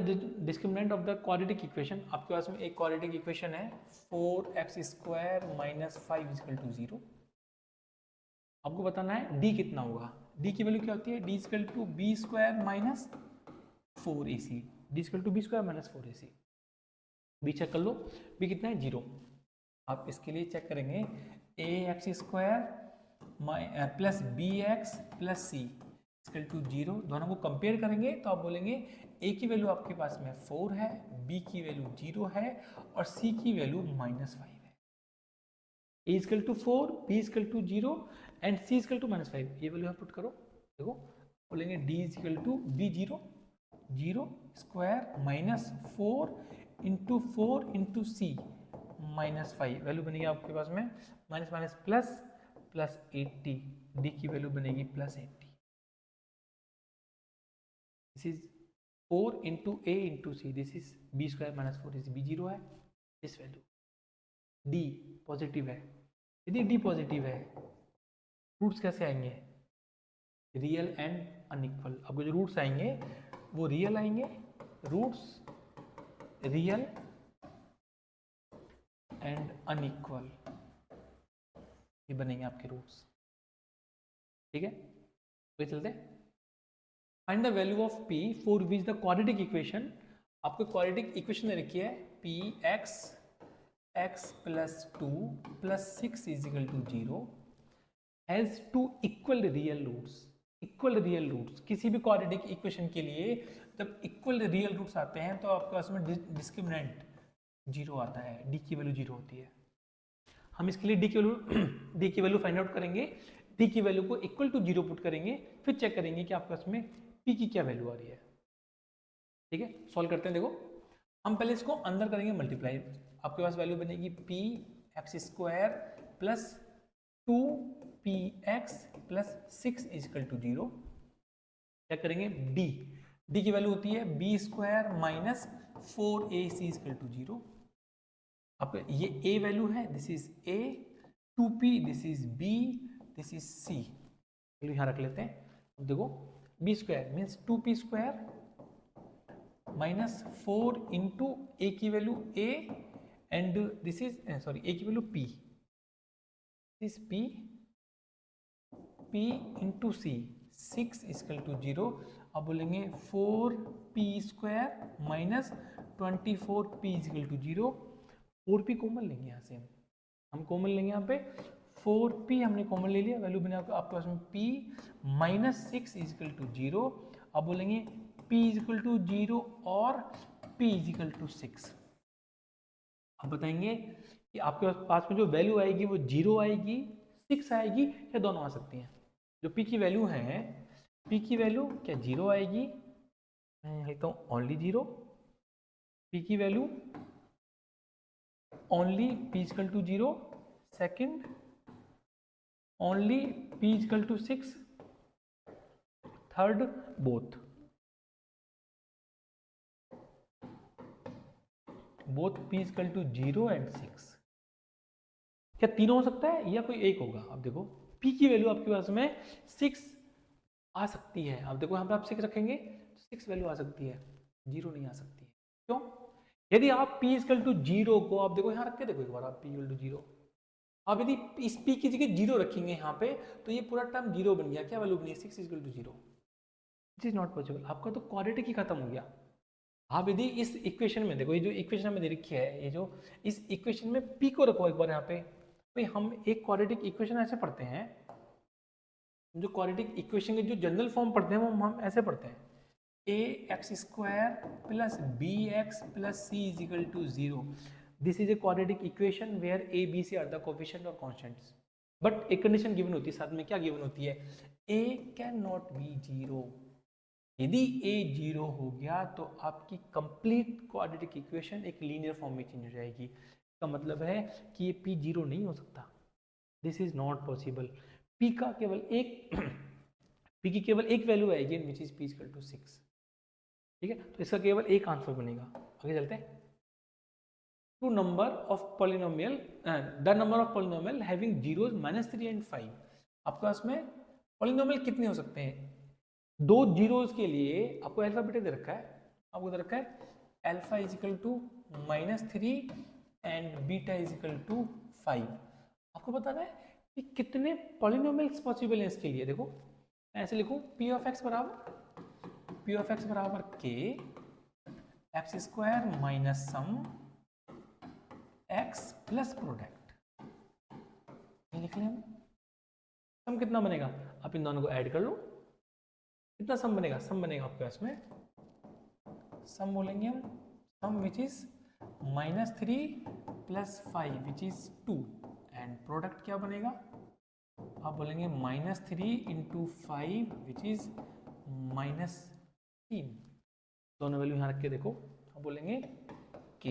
discriminant of the quadratic equation. आपके पास में एक क्वाड्रेटिक इक्वेशन है 4x² - 5 = 0। आपको बताना है d कितना होगा, d की वैल्यू क्या होती है, d = b² - 4ac, d = b² - 4ac। b check कर लो, b कितना है 0। आप इसके लिए चेक करेंगे ax² + bx + c = 0, दोनों को कंपेयर करेंगे तो आप बोलेंगे a की वैल्यू आपके पास में 4 है, b की वैल्यू 0 है और c की वैल्यू -5 है। a = 4, b = 0 एंड c = -5, ये वैल्यू आप पुट करो। देखो बोलेंगे d = b0 0² -4 × 4 × c -5, वैल्यू बनेगी आपके पास में +80, d की वैल्यू बनेगी +80। This is 4 × a × c, this is b² - 4 is b0 है, दिस वैल्यू d पॉजिटिव है। यदि d पॉजिटिव है, रूट्स कैसे आएंगे, रियल एंड अनइक्वल। आपको जो रूट्स आएंगे वो रियल आएंगे, रूट्स रियल एंड अनइक्वल, ये बनेंगे आपके रूट्स, ठीक है। तो चलते हैं। Find the value of p for which the quadratic equation, आपको क्वाड्रेटिक इक्वेशन दे रखी है px x + 2 + 6 = 0 has 2 equal real roots. Equal real roots किसी भी क्वाड्रेटिक इक्वेशन के लिए जब इक्वल रियल रूट्स आते हैं तो आपके पास में डिस्क्रिमिनेंट 0 आता है, d की वैल्यू 0 होती है। हम इसके लिए d की वैल्यू फाइंड आउट करेंगे, d की वैल्यू को इक्वल टू 0 पुट करेंगे, फिर चेक करेंगे कि आपके पास में p की क्या वैल्यू आ रही है, ठीक है। सॉल्व करते हैं। देखो हम पहले इसको अंदर करेंगे मल्टीप्लाई, आपके पास वैल्यू बनेगी px² + 2px + 6 = 0 क्या करेंगे, डी की वैल्यू होती है b square minus 4ac equal to 0। अब ये a वैल्यू है, this is a, 2p this is b, this is c, value यहाँ रख लेते हैं। अब देखो b square means 2p square minus 4 into a की value a and this is sorry a की value p, this p into c, 6 equal to 0। अब बोलेंगे 4p square minus 24p equal to 0। 4p common लेंगे यहाँ से, हम common लेंगे यहाँ पे 4p हमने कॉमन ले लिया, वैल्यू बने आपके पास में p माइनस 6 इक्वल टू 0। अब बोलेंगे p इक्वल टू 0 और p इक्वल टू 6। अब बताएंगे कि आपके पास में जो वैल्यू आएगी वो 0 आएगी, 6 आएगी, या दोनों आ सकती हैं। जो p की वैल्यू है, p की वैल्यू क्या 0 आएगी, मैं लिखता हूँ ओनली 0, p की value only p equal to 0, second only p equal to 6, third both p equal to 0 and 6। क्या तीनों हो सकता है या कोई एक होगा? अब देखो p की वैल्यू आपके पास में 6 आ सकती है। अब देखो यहाँ पे आप 6 रखेंगे तो 6 वैल्यू आ सकती है, 0 नहीं आ सकती है। क्यों? यदि आप p इक्वल टू 0 को आप देखो यहाँ रख के देखो एक बार, आप p इक्वल टू 0, आप यदि इस p की जगह 0 रखेंगे यहाँ पे तो ये पूरा टर्म 0 बन गया। क्या वैल्यू बनी है? 6 equal to 0। This is not possible, आपका तो क्वाड्रेटिक ही खत्म हो गया। आप यदि इस इक्वेशन में देखो, ये जो इक्वेशन हमें दे रखी है, ये जो इस इक्वेशन में p को रखो एक बार यहाँ पे, भाई हम एक क्वाड्रेटिक इक्वेशन ऐसे पढ़ते हैं, जो क्वाड्रेटिक इक्वेशन के जो जनरल फॉर्म पढ़ते हैं वो हम ऐसे पढ़ते हैं, ax square plus bx plus c is equal to 0। This is a quadratic equation where a b c are the coefficient और कांस्टेंट्स। बट एक कंडीशन गिवन होती है साथ में, क्या गिवन होती है? a can not be 0। यदि a 0 हो गया तो आपकी कंप्लीट क्वाड्रेटिक इक्वेशन एक लीनियर फॉर्म में चेंज हो जाएगी। इसका मतलब है कि ये p 0 नहीं हो सकता, this is not possible. p का केवल एक p की केवल एक वैल्यू आएगी which is p equal to 6। ठीक है, तो इसका केवल एक आंसर बनेगा। आगे चलते हैं। Two number of polynomial, the number of polynomial having zeros -3 and 5। आपके पास में पॉलिनोमियल कितने हो सकते हैं? दो जीरोस के लिए आपको अल्फा बीटा दे रखा है, आपको दे रखा है alpha is equal to -3 and beta is equal to 5। आपको बताना है कि कितने पॉलिनोमियल्स पॉसिबल हैं इसके लिए। देखो मैं ऐसे लिखूं, p ऑफ x बराबर k x square minus sum x plus product, ये लिख लें हम। सम कितना बनेगा? आप इन दोनों को ऐड कर लो, कितना सम बनेगा? सम बनेगा आपके पास में, सम बोलेंगे हम, sum which is -3 plus 5 which is 2 and product क्या बनेगा? आप बोलेंगे -3 इंटू 5 विच इज -3। दोनों वैल्यू यहाँ रख के देखो, आप बोलेंगे k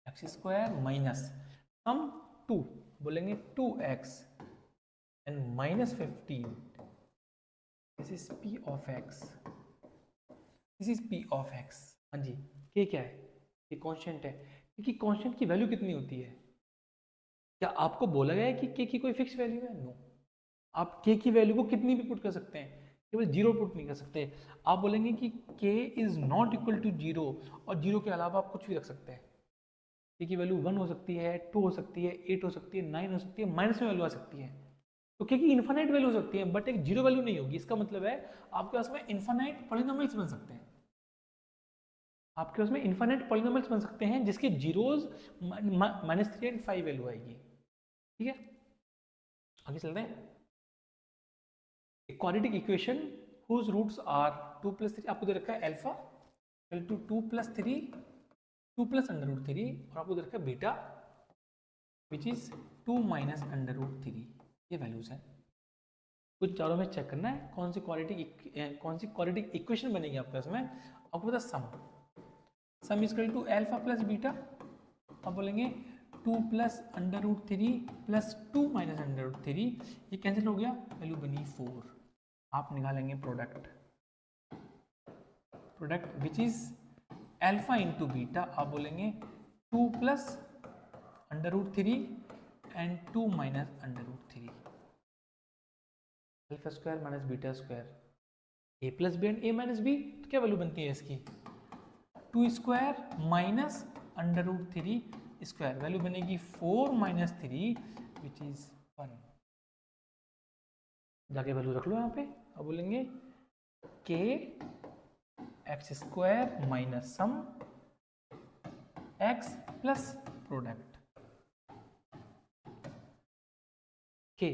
एक्स स्क्वायर माइनस सम 2, बोलेंगे 2x and -15। This is p of x, this is p of x। हाँ जी, k क्या है? ये कांस्टेंट है, क्योंकि कांस्टेंट की वैल्यू कितनी होती है? क्या आपको बोला गया है कि k की कोई फिक्स वैल्यू है? नो। आप k की वैल्यू को कितनी भी पुट कर सकते हैं, केवल 0 पुट नहीं कर सकते। आप बोलेंगे कि k is not equal to 0 और 0 के अलावा आप कुछ भी रख सकते हैं। k की वैल्यू 1 हो सकती है, 2 हो सकती है, 8 हो सकती है, 9 हो सकती है, माइनस में वैल्यू आ सकती है। तो k की इन्फिनाइट वैल्यू हो सकती है बट एक 0 वैल्यू नहीं होगी। इसका मतलब है आपके पास में इन्फिनाइट पॉलिनोमियल्स बन सकते हैं, आपके पास में इन्फिनाइट पॉलिनोमियल्स बन सकते हैं जिसके जीरोस -3 एंड 5 वैल्यू आएगी। ठीक है, आगे चलते हैं। Quadratic equation whose roots are 2 + 3, आपको दे रखा है अल्फा इक्वल टू 2 + 3, 2 + √3 और आपको दे रखा है बीटा विच इज 2 - √3। ये वैल्यूज हैं। कुछ चारों में चेक करना है कौन सी क्वाड्रेटिक इक्वेशन बनेगी आपके पास में। आपको पता sum equal to alpha plus beta, आप बोलेंगे 2 + √3 + 2 - √3, ये कैंसिल हो गया, वैल्यू बनी 4। आप निकालेंगे product which is alpha into beta, आप बोलेंगे 2 plus √3 and 2 minus √3, alpha square minus beta square, a plus b and a minus b, तो क्या वैल्यू बनती है इसकी 2 स्क्वायर माइनस √3 स्क्वायर, वैल्यू बनेगी 4 माइनस 3 विच इज 1। जाके वैल्यू रख लो यहाँ पे, अब बोलेंगे के एक्स स्क्वायर माइनस सम एक्स प्लस प्रोडक्ट, के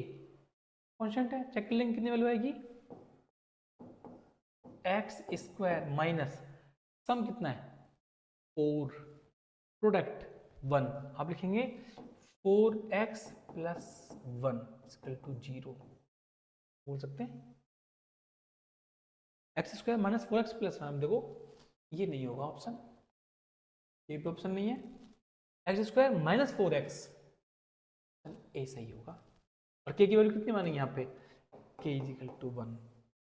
कॉन्स्टेंट है, चेक कर लेंगे कितनी वैल्यू आएगी, एक्स स्क्वायर माइनस सम कितना है 4, प्रोडक्ट 1, आप लिखेंगे 4x प्लस 1 इक्वल टू 0, बोल सकते हैं x square minus 4x plus 1, देखो ये नहीं होगा ऑप्शन, ये भी ऑप्शन नहीं है, एक्स स्क्वायर माइनस 4x, ए सही होगा। और के की वैल्यू कितनी मानेंगे यहाँ पे, के इज इक्वल टू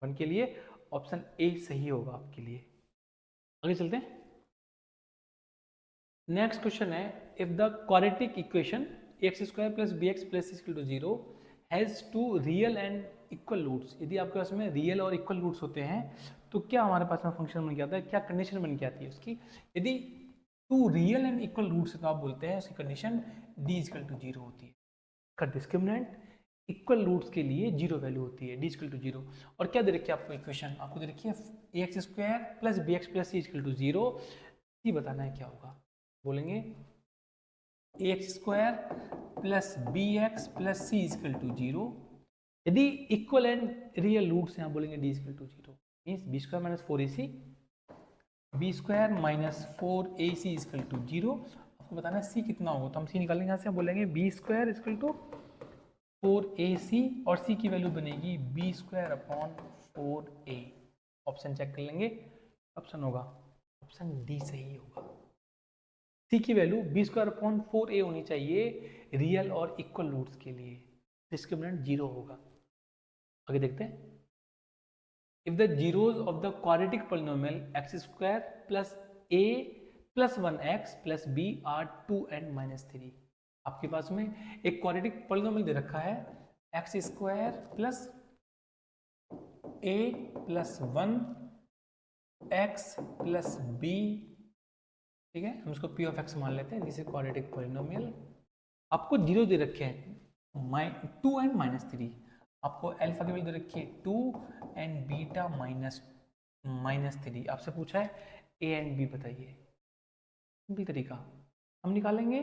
1 के लिए ऑप्शन ए सही होगा आपके लिए। आगे चलते हैं, नेक्स्ट क्वेश्चन है, if the quadratic equation x square plus b x plus equal to 0 has 2 real and equal roots, यदि आपके पास में रियल और इक्वल रूट्स होते हैं तो क्या हमारे पास में फंक्शन बन के आता है, क्या कंडीशन बन के आती है उसकी, यदि 2 रियल एंड इक्वल रूट्स तो आप बोलते हैं उसकी कंडीशन डी इक्वल टू 0 होती है, का डिस्क्रिमिनेंट इक्वल रूट्स के लिए 0 वैल्यू होती है, डी इक्वल टू 0। और क्या दे रखी है आपको इक्वेशन, आपको दे रखी है a x square plus b x plus c equal to 0, ये बताना है क्या होगा, बोलेंगे a x square plus b x plus c equal to 0, यदि इक्वल एंड रियल रूट्स हैं आप बोलेंगे d equal to 0, means b square minus 4ac, b square minus 4ac equal to 0, आपको बताना है सी कितना होगा, तो हम सी निकालेंगे यहाँ से, हम बोलेंगे B square equal to 4ac और c की वैल्यू बनेगी b square upon 4a, option check कर लेंगे, ऑप्शन होगा ऑप्शन डी सही होगा, c की value B square upon 4a होनी चाहिए रियल और इक्वल रूट्स के लिए, डिस्क्रिमिनेंट 0 होगा। आगे देखते हैं, if the zeros of the quadratic polynomial x square plus a plus 1x plus b are 2 and minus 3, आपके पास में एक क्वाड्रेटिक पॉलिनोमियल दे रखा है x square plus a plus 1x plus b, ठीक है, हम इसको p ऑफ x मान लेते हैं, दिस इज क्वाड्रेटिक पॉलिनोमियल, आपको 0 दे रखे हैं 2 एंड माइनस 3, आपको अल्फा की वैल्यू दे रखी है 2 एंड बीटा माइनस 3, आपसे पूछा है a एंड b बताइए, सिंपल तरीका हम निकालेंगे,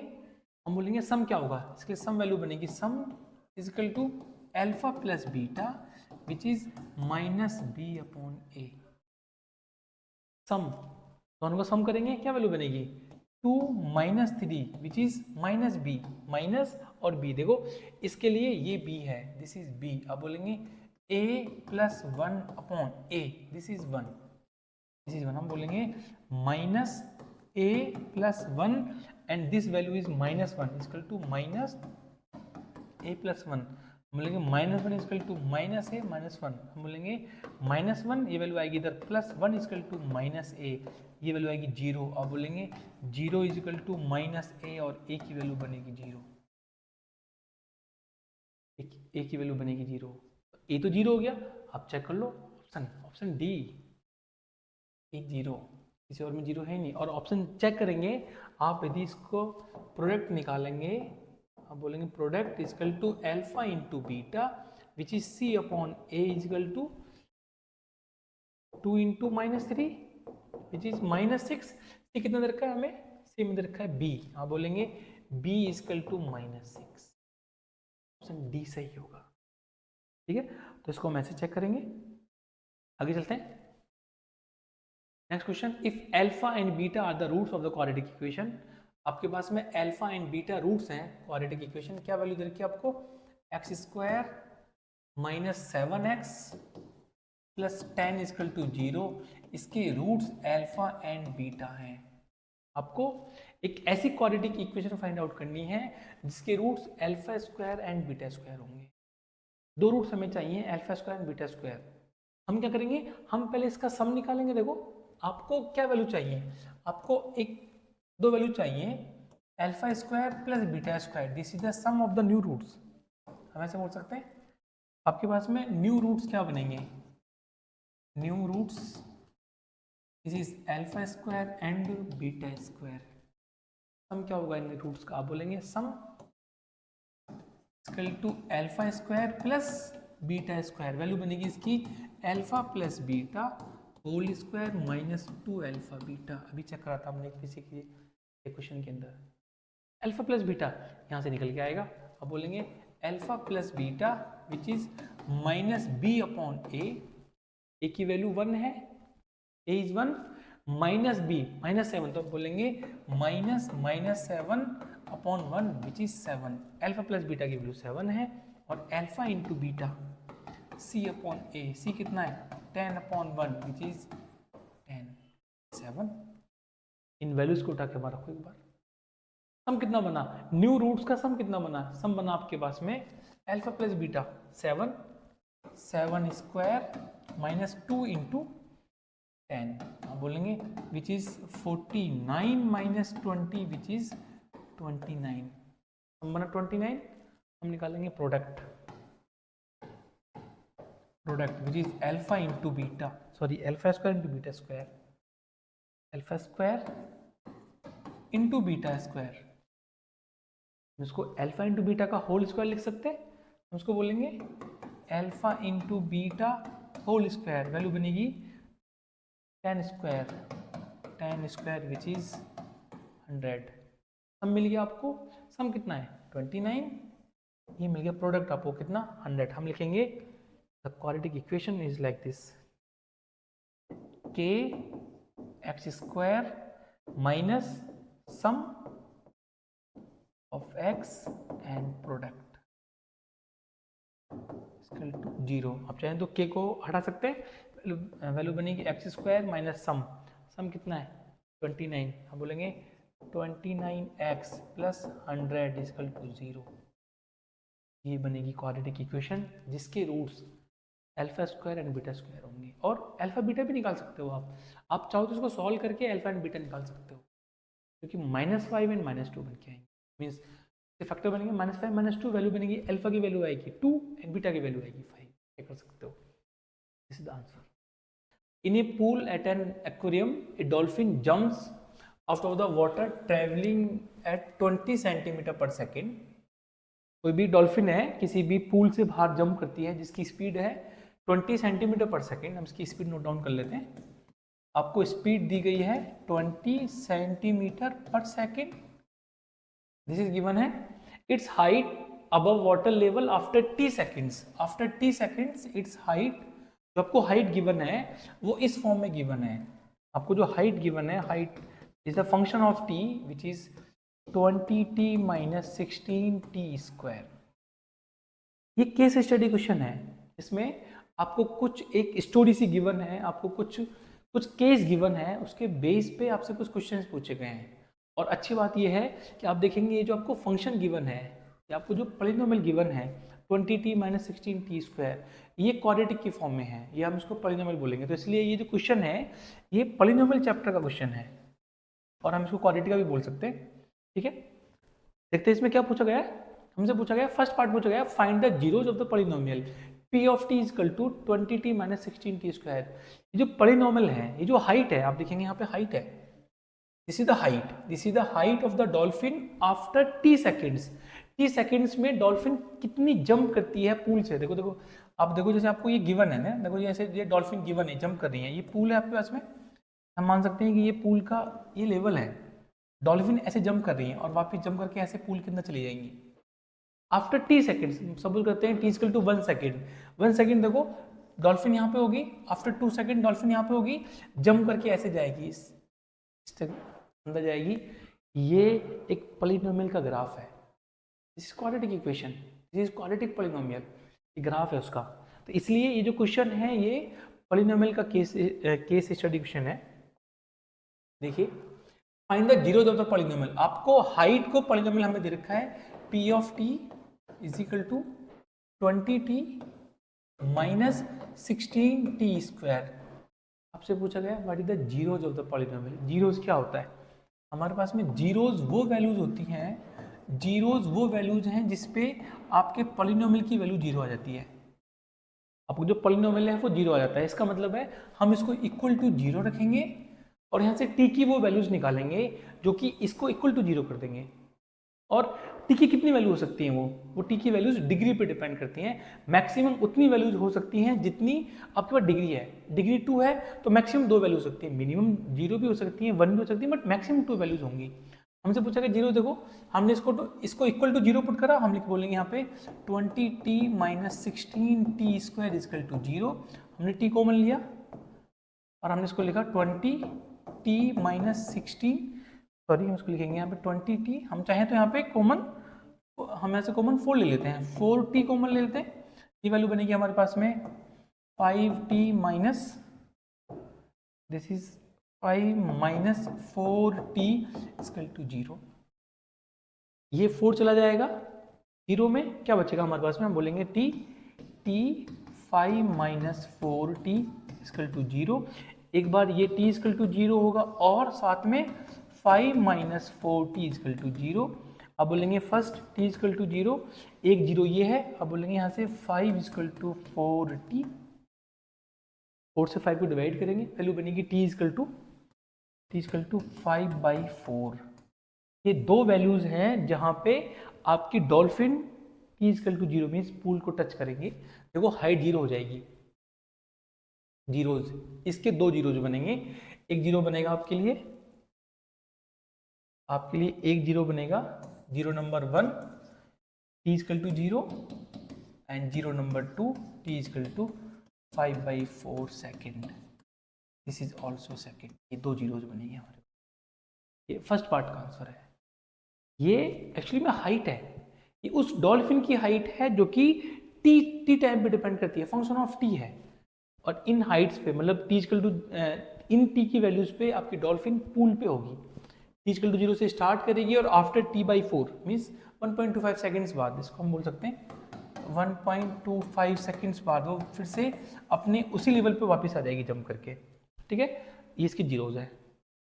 हम बोलेंगे सम क्या होगा, इसके लिए सम वैल्यू बनेगी sum is equal to alpha plus beta which is minus b upon a, sum दोनों का सम करेंगे क्या वैल्यू बनेगी 2 minus 3 which is minus b, minus और b, देखो इसके लिए ये b है, दिस इज b, आप बोलेंगे a plus 1 upon a, this is 1, हम बोलेंगे minus a plus 1 and this value is minus 1 equal to minus a plus 1, हम बोलेंगे minus 1 equal to minus a minus 1, हम बोलेंगे माइनस 1, ये वैल्यू आएगी इधर plus 1 equal to minus a, ये वैल्यू आएगी 0, आप बोलेंगे 0 is equal to minus a और a की वैल्यू बनेगी 0, a की वैल्यू बनेगी 0, a तो 0 हो गया, आप चेक कर लो ऑप्शन डी, 0, किसी और में 0 है नहीं, और ऑप्शन चेक करेंगे आप, यदि इसको प्रोडक्ट निकालेंगे आप बोलेंगे product equal to alpha into beta which is c upon a equal to 2 into minus 3 which is minus 6, ये कितना दे रखा है हमें, सी में दे रखा है बी, आप बोलेंगे b equal to minus 6, option d सही होगा, ठीक है, तो इसको हम ऐसे चेक करेंगे। आगे चलते हैं, next question, if alpha and beta are the roots of the quadratic equation, आपके पास में अल्फा एंड बीटा रूट्स हैं क्वाड्रेटिक इक्वेशन, क्या वैल्यू दे रखी है आपको, x square minus 7x plus 10 equal to 0, इसके रूट्स अल्फा एंड बीटा हैं, आपको एक ऐसी क्वाड्रेटिक इक्वेशन फाइंड आउट करनी है जिसके roots alpha square and beta square होंगे, दो रूट्स हमें चाहिए alpha square and beta square, हम क्या करेंगे, हम पहले इसका सम निकालेंगे। देखो आपको क्या वैल्यू चाहिए, आपको एक दो वैल्यू चाहिए, alpha square plus beta square, this is the sum of the new roots. हम ऐसे बोल सकते हैं आपके पास में न्यू रूट्स क्या बनेंगे, new roots this is alpha square and beta square. Sum क्या होगा इन रूट्स का, आप बोलेंगे sum equal to alpha square plus beta square, value बनेगी इसकी alpha plus beta whole square minus 2 alpha beta. अभी चेक करा था हमने किसी के क्वेश्चन के अंदर, अल्फा प्लस बीटा यहाँ से निकल के आएगा। अब बोलेंगे alpha plus beta which is minus b upon a की वैल्यू 1 है, a is 1, minus b minus 7, तो बोलेंगे minus minus 7 upon 1 which is 7। Alpha plus beta की वैल्यू 7 है और alpha into beta c upon a, c कितना है 10 upon 1 which is 10, 7। इन वैल्यूज को उठा के हमारा रखो एक बार। सम कितना बना, न्यू रूट्स का सम कितना बना, सम बना आपके पास में alpha plus beta 7, 7 square minus 2 into 10, आप बोलेंगे which is 49 minus 20 which is 29। हम बना 29, हम निकालेंगे product which is alpha into beta, sorry alpha square into beta square, alpha square into beta square. इसको अल्फा इंटू बीटा का whole square लिख सकते हैं, हम उसको बोलेंगे alpha into beta whole square, value बनेगी 10 स्क्वायर विच इज 100। सम मिल गया आपको, सम कितना है 29, ये मिल गया प्रोडक्ट आपको कितना 100। हम लिखेंगे the quadratic equation is like this, k x square minus sum of x and product equal to 0। आप चाहें तो k को हटा सकते हैं, वैल्यू बनेगी एक्स स्क्वायर माइनस सम कितना है 29, हम बोलेंगे 29x प्लस 100 इक्वल टू 0। ये बनेगी क्वाड्रेटिक इक्वेशन जिसके roots alpha square and beta square होंगे। और अल्फा बीटा भी निकाल सकते हो आप चाहो तो इसको सॉल्व करके अल्फा एंड बीटा निकाल सकते हो, क्योंकि -5 एंड -2 बन के आएंगे, मीन्स फैक्टर बनेंगे -5 -2, वैल्यू बनेगी अल्फा की वैल्यू आएगी 2 एंड बीटा की वैल्यू आएगी 5। क्या कर सकते हो, this is the answer. In a pool at an aquarium a dolphin jumps out of the water travelling at 20 centimetre per second. कोई भी डॉल्फिन है किसी भी पूल से बाहर जंप करती है जिसकी स्पीड है 20 सेंटीमीटर पर सेकेंड। हम इसकी स्पीड नोट डाउन कर लेते हैं। आपको स्पीड दी गई है 20 centimetre per second, this is given है। It's height above water level after t seconds, after t seconds it's height, जो आपको हाइट गिवन है वो इस फॉर्म में गिवन है। आपको जो हाइट गिवन है, height is the function of t which is 20t minus 16t square. ये केस स्टडी क्वेश्चन है, इसमें आपको कुछ एक स्टोरी सी गिवन है, आपको कुछ केस गिवन है, उसके बेस पे आपसे कुछ क्वेश्चंस पूछे गए हैं। और अच्छी बात यह है कि आप देखेंगे ये जो आपको फंक्शन गिवन है, या आपको जो पॉलिनोमियल गिवन है 20t माइनस 16t स्क्वायर, ये क्वाड्रेटिक की फॉर्म में है, ये हम इसको पॉलिनोमियल बोलेंगे। तो इसलिए ये जो क्वेश्चन है ये पॉलिनोमियल चैप्टर का क्वेश्चन है, और हम इसको क्वाड्रेटिक का भी बोल सकते हैं। ठीक है, देखते हैं इसमें क्या पूछा गया है। हमसे पूछा गया, फर्स्ट पार्ट पूछा गया, find the zeros of the polynomial p of t is equal to 20t minus 16t square. ये जो पॉलिनोमियल है, ये जो हाइट है, आप देखेंगे यहाँ पे हाइट है, this is the height, this is the height of the dolphin after t seconds. t seconds में डॉल्फिन कितनी जंप करती है पूल से। देखो देखो, आप देखो जैसे आपको ये गिवन है ना, देखो जैसे ये डॉल्फिन गिवन है, जंप कर रही है, ये पूल है आपके पास में, हम मान सकते हैं कि ये पूल का ये लेवल है, डॉल्फिन ऐसे जंप कर रही है और वापस जंप करके ऐसे पूल के अंदर चली जाएंगी आफ्टर t सेकेंड्स। सपोज करते हैं t equal to 1 second, 1 second देखो डॉल्फिन यहाँ पे होगी, आफ्टर 2 सेकेंड डॉल्फिन यहाँ पे होगी, जंप करके ऐसे जाएगी, इस अंदर जाएगी। ये एक पॉलिनोमियल का ग्राफ है, this is quadratic equation, this is quadratic polynomial, ये ग्राफ है उसका। तो इसलिए ये जो क्वेश्चन है ये पॉलिनोमियल का केस स्टडी क्वेश्चन है। देखिए, find the zeros of the polynomial. आपको हाइट को पॉलिनोमियल हमें दे रखा है p of t is equal to 20t minus 16t²। आपसे पूछा गया what is the zeros of the polynomial. Zeros क्या होता है? हमारे पास में जीरोज वो वैल्यूज होती हैं, जीरोज वो वैल्यूज हैं जिसपे आपके पॉलिनोमियल की वैल्यू जीरो आ जाती है। आपको जो पॉलिनोमियल है वो जीरो आ जाता है, इसका मतलब है हम इसको इक्वल टू जीरो रखेंगे और यहाँ से टी की वो वैल्यूज निकालेंगे जो कि इसको इक्वल टू जीरो कर देंगे। और टी की कितनी वैल्यू हो सकती है? वो टी की वैल्यूज डिग्री पे डिपेंड करती हैं। मैक्सिमम उतनी वैल्यूज हो सकती हैं जितनी आपके पास डिग्री है। डिग्री 2 है तो मैक्सिमम 2 वैल्यू हो सकती है, मिनिमम 0 भी हो सकती है, 1 भी हो सकती है, बट मैक्सिमम 2 वैल्यूज होंगी। हमसे पूछा कि जीरो, देखो हमने इसको इक्वल टू जीरो पुट करा, हम लिख बोलेंगे यहाँ पे 20t minus 16t² equal to zero. हमने t कॉमन लिया और हमने इसको लिखा 20t माइनस 16, सॉरी हम इसको लिखेंगे यहाँ पे 20t। हम चाहें तो यहाँ पे कॉमन, हम यहाँ से कॉमन 4 ले लेते हैं, 4t कॉमन ले लेते हैं। ये वैल्यू बनेगी हमारे पास में 5t minus, this is 5 minus 4t equal to zero. ये 4 चला जाएगा, जीरो में क्या बचेगा हमारे पास में? हम बोलेंगे t 5 minus 4t equal to zero. एक बार ये t इक्वल टू जीरो होगा और साथ में 5 minus 4t equal to zero. अब बोलेंगे first t equal to zero, एक जीरो ये है। अब बोलेंगे यहाँ से 5 इक्वल टू 4t, 4 से 5 को डिवाइड करेंगे, वैल्यू बनेगी t इक्वल टू 5/4। ये दो वैल्यूज हैं जहां पे आपकी dolphin t equal to zero means pool को टच करेंगे। देखो हाइट जीरो हो जाएगी, जीरोज, इसके दो जीरोज बनेंगे। एक जीरो बनेगा आपके लिए एक जीरो बनेगा, zero number 1 t equal to zero and zero number 2 t equal to 5/4 second. This is also second. ये दो जीरोज बनेंगे हमारे। ये फर्स्ट पार्ट का आंसर है। ये एक्चुअली में हाइट है, ये उस डॉल्फिन की हाइट है जो कि टी टाइम पे डिपेंड करती है, फंक्शन ऑफ टी है। और इन हाइट्स पे मतलब टी इक्वल टू इन टी की वैल्यूज पे आपकी डॉल्फिन पूल पे होगी। टी इक्वल टू जीरो से स्टार्ट करेगी और आफ्टर t/4 मीन्स 1.25 सेकेंड्स बाद, इसको हम बोल सकते हैं 1.25 सेकेंड्स बाद वो फिर से अपने उसी लेवल पे वापस आ जाएगी जंप करके। ठीक है, ये इसकी जीरोज है।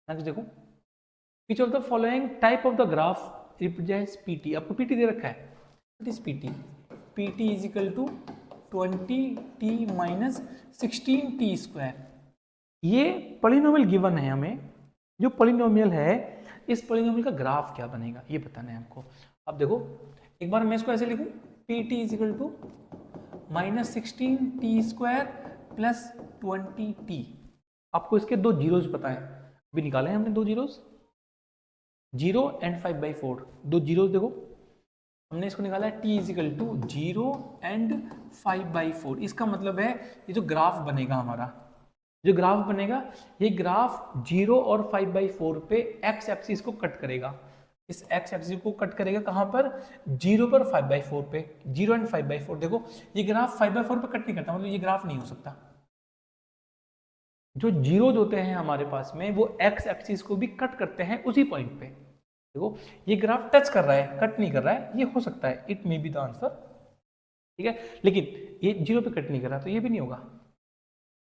नेक्स्ट देखो, Which of the following type of the graph represents PT? आपको PT दे रखा है, what is PT? PT is equal to 20t minus 16t²। ये पॉलिनोमियल गिवन है हमें, जो पॉलिनोमियल है इस पॉलिनोमियल का ग्राफ क्या बनेगा ये बताना है हमको। अब देखो एक बार मैं इसको ऐसे लिखूं, PT is equal to minus 16t² plus 20t। आपको इसके दो जीरोज पता है, अभी निकाले हैं हमने दो जीरोज, 0 एंड 5/4, दो जीरो देखो हमने इसको निकाला है t is equal to 0 and 5/4। इसका मतलब है ये जो ग्राफ बनेगा हमारा, जो ग्राफ बनेगा ये ग्राफ 0 और 5/4 पे x एक्सिस को कट करेगा। इस x एक्सिस को कट करेगा कहाँ पर? 0 पर 5/4 पे। 0 एंड 5/4 देखो ये ग्राफ 5/4 पे कट नहीं करता, मतलब ये ग्राफ नहीं हो सकता। जो जीरोज होते हैं हमारे पास में वो x एक्सिस को भी कट करते हैं उसी पॉइंट पे। देखो ये ग्राफ टच कर रहा है, कट नहीं कर रहा है, ये हो सकता है, it may be the answer. ठीक है, लेकिन ये जीरो पे कट नहीं कर रहा तो ये भी नहीं होगा,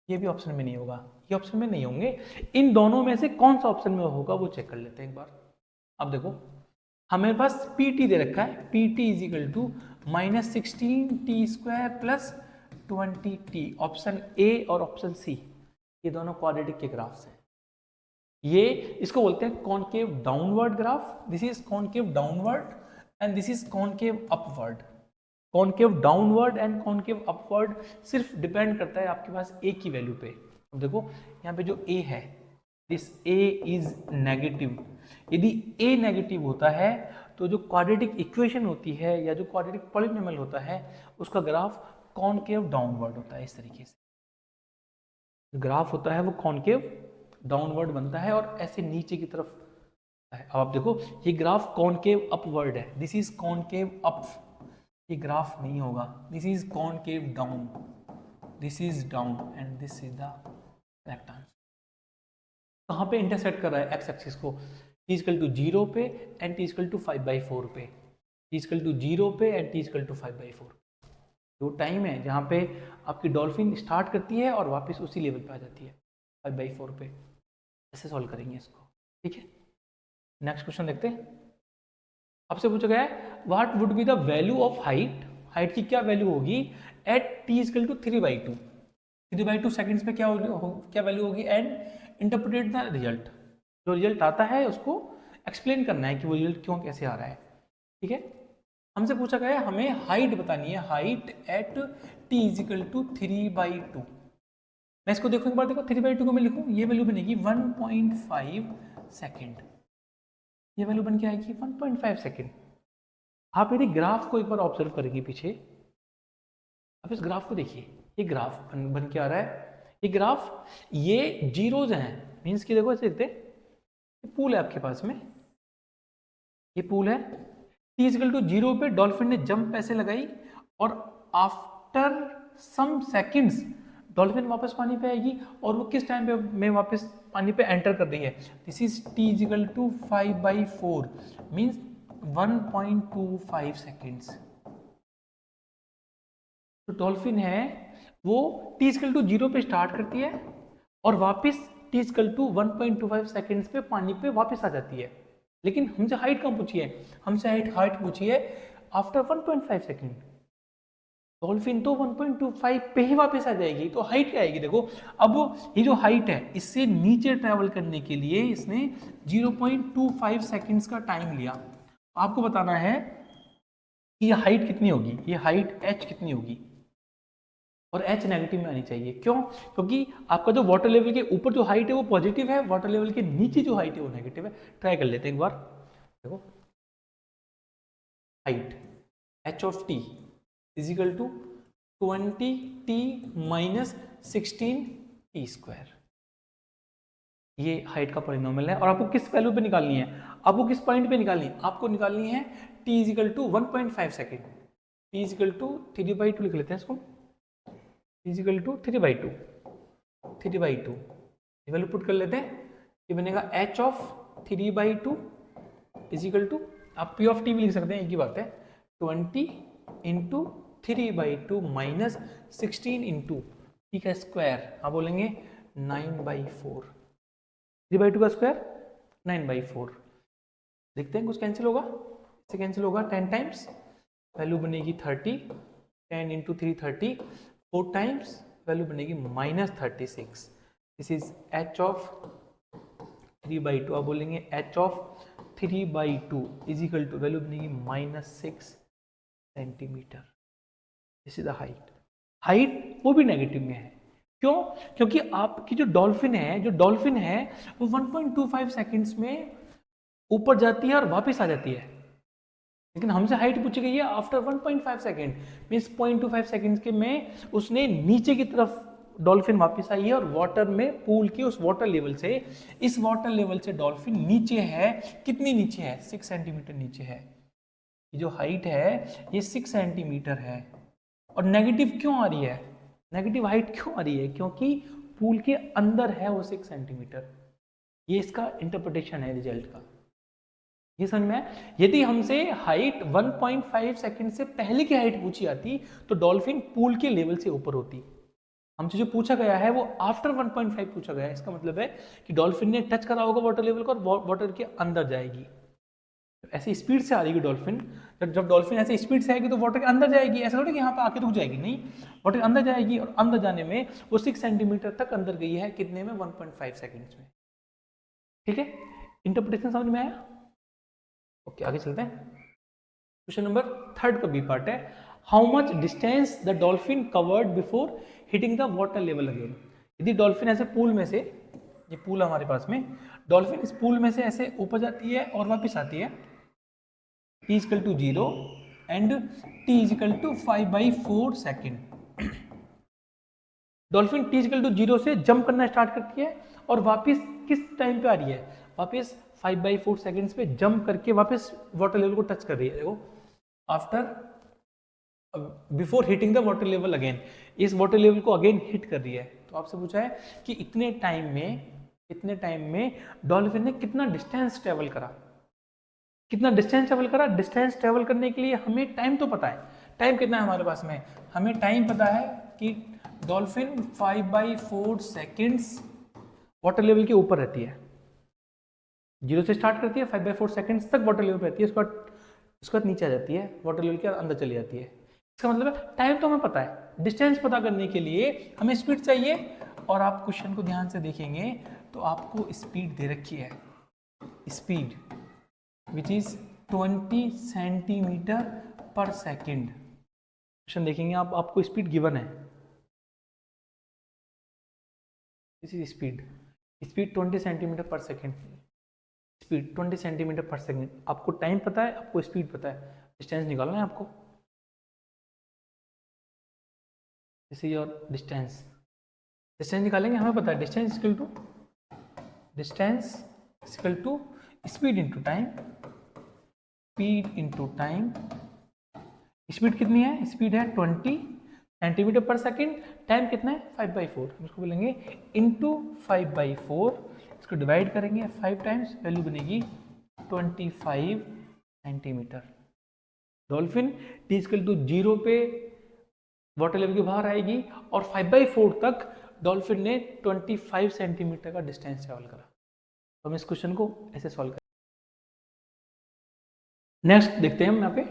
ये भी ऑप्शन में नहीं होगा, ये ऑप्शन में नहीं होंगे। इन दोनों में से कौन सा ऑप्शन में होगा वो चेक कर लेते हैं एक बार। अब देखो हमारे पास PT दे रखा है, PT is equal to minus 16t² plus 20t। Option a और ऑप्शन सी ये दोनों क्वाड्रेटिक के ग्राफ्स हैं। ये इसको बोलते हैं concave downward graph. This is concave downward and this is concave upward. Concave downward and concave upward सिर्फ डिपेंड करता है आपके पास ए की वैल्यू पे। अब देखो यहाँ पे जो ए है, दिस ए इज नेगेटिव। यदि ए नेगेटिव होता है तो जो क्वाड्रेटिक इक्वेशन होती है या जो क्वाड्रेटिक पॉलिनोमियल होता है उसका ग्राफ कॉनकेव डाउनवर्ड होता है। इस तरीके से ग्राफ होता है वो कॉनकेव डाउनवर्ड बनता है और ऐसे नीचे की तरफ है। अब आप देखो ये ग्राफ कॉनकेव अपवर्ड है, दिस इज कॉनकेव अप, ये ग्राफ नहीं होगा, this is concave down, this is down and this is the correct answer. कहाँ पे इंटरसेक्ट कर रहा है एक्स एक्सिस को? t इक्वल टू 0 पे एंड t इक्वल टू 5/4 पे, t इक्वल टू 0 पे एंड t इक्वल टू 5/4। जो टाइम है जहाँ पे आपकी डॉल्फिन स्टार्ट करती है और वापस उसी लेवल पे आ जाती है 5/4 पे। ऐसे सॉल्व करेंगे इसको, ठीक है। नेक्स्ट क्वेश्चन देखते हैं। आपसे पूछा गया है what would be the value of height, height की क्या वैल्यू होगी at t equal to 3/2, 3/2 seconds में क्या वैल्यू होगी, एंड इंटरप्रेट द रिजल्ट। जो रिजल्ट आता है उसको एक्सप्लेन करना है कि वो रिजल्ट क्यों कैसे आ रहा है, ठीक है। हमसे पूछा गया है हमें हाइट बतानी है, height at t equal to 3/2। मैं इसको देखो एक बार, देखो 3/2 को मैं लिखूं, ये वैल्यू बनेगी 1.5 सेकेंड, ये वैल्यू बन के आएगी 1.5 सेकेंड। आप यदि ग्राफ को एक बार ऑब्जर्व करेंगे पीछे, आप इस ग्राफ को देखिए, ये ग्राफ बन के आ रहा है, ये ग्राफ ये जीरोज हैं, मीन्स कि देखो ऐसे देखते, ये पूल है आपके पास में, ये पूल है, t इक्वल टू 0 पे डॉल्फिन ने जंप ऐसे लगाई और आफ्टर सम सेकंड्स डॉल्फिन वापस पानी पे आएगी और वो किस टाइम पे में वापस पानी पे एंटर कर रही है, this is t equal to 5/4 means 1.25 seconds. तो डॉल्फिन है वो t इक्वल टू 0 पे स्टार्ट करती है और वापस t इक्वल टू 1.25 सेकेंड्स पे पानी पे वापस आ जाती है। लेकिन हमसे हाइट कहाँ पूछी है, हमसे हाइट पूछी है आफ्टर 1.5 सेकेंड। डॉल्फिन तो 1.25 पे ही वापस आ जाएगी, तो हाइट क्या आएगी, देखो अब ये जो हाइट है इससे नीचे ट्रेवल करने के लिए इसने 0.25 सेकेंड्स का टाइम लिया। आपको बताना है कि ये हाइट कितनी होगी, ये हाइट h कितनी होगी, और h नेगेटिव में आनी चाहिए। क्यों, क्योंकि आपका जो वाटर लेवल के ऊपर जो हाइट है वो पॉजिटिव है, वाटर लेवल के नीचे जो हाइट है वो नेगेटिव है। ट्राई कर लेते हैं एक बार, देखो height h of t is equal to 20t minus 16t square, ये हाइट का पॉलिनोमियल है। और आपको किस वैल्यू पे निकालनी है, आपको किस पॉइंट पे निकालनी है, आपको निकालनी है t is equal to 1.5 second, t is equal to 3/2 लिख लेते हैं इसको, इज इक्वल टू 3/2 ये वैल्यू पुट कर लेते हैं, ये बनेगा h of 3/2 is equal to, आप p ऑफ t भी लिख सकते हैं, एक ही बात है, 20 इंटू 3/2 माइनस 16 इंटू t का स्क्वायर, आप बोलेंगे 9/4, 3/2 का स्क्वायर 9/4। देखते हैं कुछ कैंसिल होगा, इससे कैंसिल होगा 10 टाइम्स, वैल्यू बनेगी 30, 10 इंटू 3 30, 4 टाइम्स वैल्यू बनेगी -36। दिस इज h ऑफ 3/2, आप बोलेंगे h of 3/2 is equal to value बनेगी -6 centimetre. This is the height, height वो भी नेगेटिव में है। क्यों, क्योंकि आपकी जो डॉल्फिन है वो 1.25 सेकेंड्स में ऊपर जाती है और वापस आ जाती है, लेकिन हमसे हाइट पूछी गई है आफ्टर 1.5 सेकेंड, मीन्स 0.25 सेकेंड्स के में उसने नीचे की तरफ डॉल्फिन वापस आई है और वाटर में पूल के उस वाटर लेवल से, इस वाटर लेवल से डॉल्फिन नीचे है, कितनी नीचे है, 6 सेंटीमीटर नीचे है। ये जो हाइट है ये 6 सेंटीमीटर है। और नेगेटिव क्यों आ रही है, नेगेटिव हाइट क्यों आ रही है, क्योंकि पूल के अंदर है वो 6 सेंटीमीटर। ये इसका इंटरप्रिटेशन है रिजल्ट का, ये समझ में है। यदि हमसे हाइट 1.5 सेकंड से पहले की हाइट पूछी आती तो डॉल्फिन पूल के लेवल से ऊपर होती, हमसे जो पूछा गया है वो आफ्टर 1.5 पूछा गया है। इसका मतलब है कि डॉल्फिन ने टच करा होगा वाटर लेवल को और वाटर के अंदर जाएगी, ऐसे स्पीड से आ रही है डॉल्फिन। जब डॉल्फिन ऐसे स्पीड से आएगी तो वाटर के अंदर जाएगी, ऐसा थोड़ा कि यहाँ पे आके रुक जाएगी, नहीं, वाटर के अंदर जाएगी और अंदर जाने में वो 6 सेंटीमीटर तक अंदर गई है, कितने में, 1.5 सेकेंड्स में। ठीक है, इंटरप्रिटेशन समझ में आया। ओके, आगे चलते हैं। क्वेश्चन नंबर 3 का बी पार्ट है, how much distance the dolphin covered before hitting the water level again. यदि डॉल्फिन ऐसे पूल में से, ये पूल हमारे पास में, डॉल्फिन इस पूल में से ऐसे ऊपर जाती है और वापस आती है, t equal to 0 and t equal to 5/4 second. Dolphin t equal to 0 से जंप करना स्टार्ट करती है और वापस किस टाइम पे आ रही है, वापस 5/4 सेकेंड्स पे जंप करके वापस वाटर लेवल को टच कर रही है। देखो, after before hitting the water level again, इस वाटर लेवल को अगेन हिट कर रही है। तो आपसे पूछा है कि इतने टाइम में डॉल्फिन ने कितना डिस्टेंस ट्रेवल करा, कितना डिस्टेंस ट्रेवल करा। डिस्टेंस ट्रेवल करने के लिए हमें टाइम तो पता है, टाइम कितना है हमारे पास में, हमें टाइम पता है कि डॉल्फिन 5/4 सेकेंड्स वाटर लेवल के ऊपर रहती है, 0 से स्टार्ट करती है, 5/4 सेकेंड्स तक वाटर लेवल पे रहती है, उसके बाद नीचे आ जाती है, वाटर लेवल के अंदर चली जाती है। इसका मतलब है टाइम तो हमें पता है, डिस्टेंस पता करने के लिए हमें स्पीड चाहिए। और आप क्वेश्चन को ध्यान से देखेंगे तो आपको स्पीड दे रखी है, speed which is 20 centimetre per second. Question देखेंगे आप, आपको स्पीड गिवन है, this is speed, speed 20 centimetre per second, speed 20 centimetre per second. आपको टाइम पता है, आपको स्पीड पता है, डिस्टेंस निकालना है आपको। This is your distance, distance निकालेंगे, हमें पता है distance equal to speed into time, speed into time. Speed कितनी है, स्पीड है 20 सेंटीमीटर पर सेकेंड, टाइम कितना है 5/4, हम इसको बोलेंगे इंटू 5/4, इसको डिवाइड करेंगे 5 टाइम्स, वैल्यू बनेगी 25 centimetre. Dolphin t equal to 0 पे वाटर लेवल के बाहर आएगी और 5/4 तक डॉल्फिन ने 25 सेंटीमीटर का डिस्टेंस ट्रेवल करा। तो हम इस क्वेश्चन को ऐसे सॉल्व करें। नेक्स्ट देखते हैं हम यहाँ पे,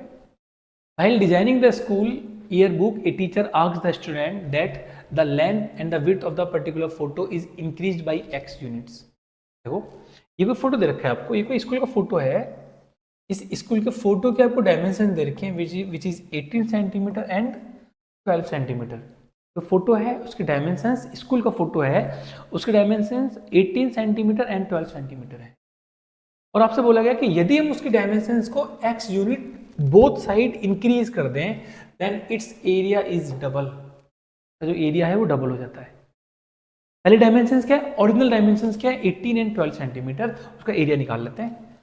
while designing the school yearbook a teacher asks the student that the length and the width of the particular photo is increased by x units। देखो ये कोई फोटो दे रखा है आपको, ये कोई स्कूल का फोटो है, इस स्कूल के फोटो के आपको डायमेंशन दे रखे हैं which is 18 centimetre and 12 centimetre. तो फोटो है उसके डायमेंशंस, स्कूल का फोटो है उसके डायमेंशंस 18 सेंटीमीटर एंड 12 सेंटीमीटर है। और आपसे बोला गया कि यदि हम उसके डायमेंशंस को x unit both side increase कर दें then its area is double, जो एरिया है वो डबल हो जाता है। पहले डायमेंशंस क्या है, ओरिजिनल डायमेंशंस क्या है 18 एंड 12 सेंटीमीटर, उसका एरिया निकाल लेते हैं।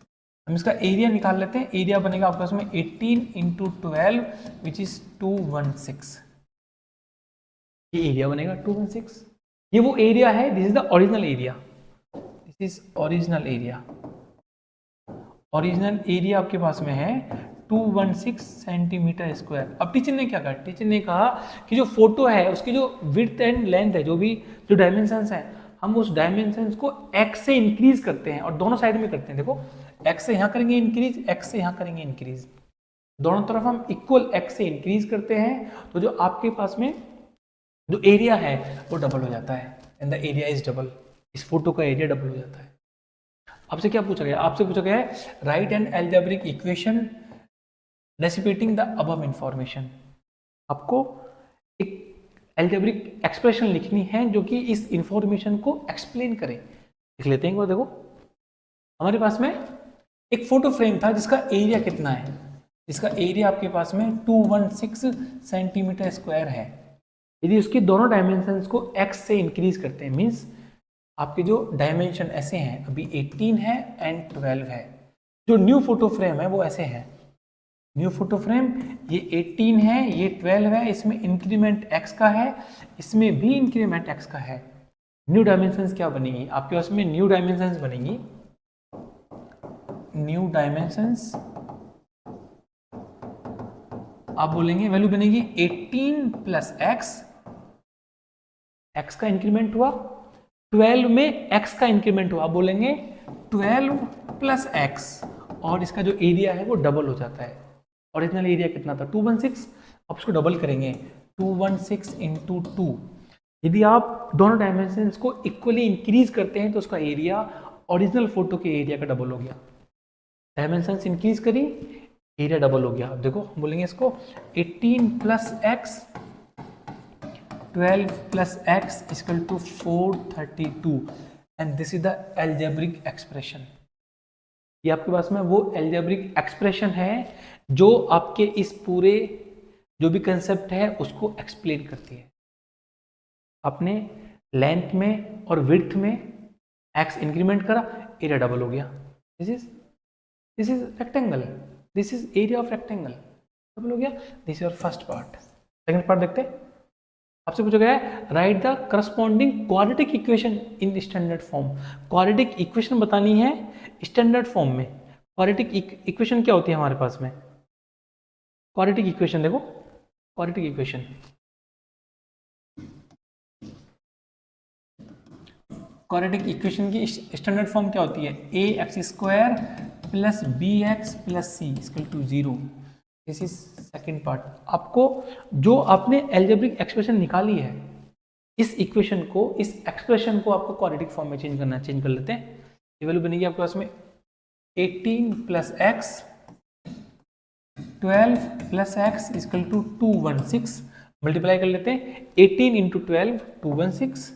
हम इसका एरिया निकाल लेते हैं, एरिया बनेगा आपके पास में 18 इंटू 12 विच इज 216, ये एरिया बनेगा 216। ये वो एरिया है, this is the original area, this is original area. Original area आपके पास में है 216 सेंटीमीटर स्क्वायर। अब टीचर ने क्या कहा, टीचर ने कहा कि जो फोटो है उसकी जो विड्थ एंड लेंथ है, जो डायमेंशंस हैं, हम उस डायमेंशंस को x से इंक्रीज करते हैं और दोनों साइड में करते हैं। देखो x से यहाँ करेंगे इंक्रीज, x से यहाँ करेंगे इंक्रीज, दोनों तरफ हम इक्वल x से इंक्रीज करते हैं, तो जो आपके पास में जो एरिया है वो डबल हो जाता है, and the area is double, इस फोटो का एरिया डबल हो जाता है। आपसे क्या पूछा गया, आपसे पूछा गया है write an algebraic equation representing the above information. आपको एक एल्जेब्रिक एक्सप्रेशन लिखनी है जो कि इस इंफॉर्मेशन को एक्सप्लेन करे। लिख लेते हैं, देखो हमारे पास में एक फोटो फ्रेम था जिसका एरिया कितना है, जिसका एरिया आपके पास में 216 सेंटीमीटर स्क्वायर है। यदि उसकी दोनों डायमेंशंस को x से इंक्रीज करते हैं, मीन्स आपके जो डायमेंशन ऐसे हैं, अभी 18 है एंड 12 है, जो न्यू फोटो फ्रेम है वो ऐसे है, न्यू फोटो फ्रेम ये 18 है, ये 12 है, इसमें इंक्रीमेंट x का है, इसमें भी इंक्रीमेंट x का है। न्यू डायमेंशंस क्या बनेंगी आपके पास में, न्यू डायमेंशंस बनेंगी, न्यू डायमेंशंस आप बोलेंगे वैल्यू बनेगी 18 प्लस x का इंक्रीमेंट हुआ, 12 में x का इंक्रीमेंट हुआ, आप बोलेंगे 12 प्लस x, और इसका जो एरिया है वो डबल हो जाता है। ओरिजिनल एरिया कितना था 216, अब उसको डबल करेंगे 216 इंटू 2। यदि आप दोनों डायमेंशंस को इक्वली इंक्रीज करते हैं तो उसका एरिया ओरिजिनल फोटो के एरिया का डबल हो गया। डायमेंशंस इंक्रीज करी, एरिया डबल हो गया। अब देखो हम बोलेंगे इसको 18 plus x 12 plus x equal to 432 and this is the algebraic expression. ये आपके पास में वो एल्जेब्रिक एक्सप्रेशन है जो आपके इस पूरे जो भी कंसेप्ट है उसको एक्सप्लेन करती है। आपने लेंथ में और विड्थ में एक्स इंक्रीमेंट करा, एरिया डबल हो गया। This is rectangle, this is area of rectangle, double हो गया। This is your first part. Second part देखते हैं, आपसे पूछा गया है right the corresponding quadratic equation in standard form. Quadratic equation बतानी है स्टैंडर्ड फॉर्म में। क्वाड्रेटिक इक्वेशन क्या होती है हमारे पास में, क्वाड्रेटिक इक्वेशन देखो क्वाड्रेटिक इक्वेशन। क्वाड्रेटिक इक्वेशन की स्टैंडर्ड फॉर्म क्या होती है? A x square plus b x plus c equal to 0। This is second part. आपको जो आपने एल्जेब्रिक एक्सप्रेशन निकाली है, इस इक्वेशन को, इस एक्सप्रेशन को आपको क्वाड्रेटिक फॉर्म में चेंज करना है। चेंज कर लेते हैं। ये वैल्यू बनेगी आपके पास में 18 plus x 12 plus x equal to 216। Multiply कर लेते हैं। 18 इंटू 12 216।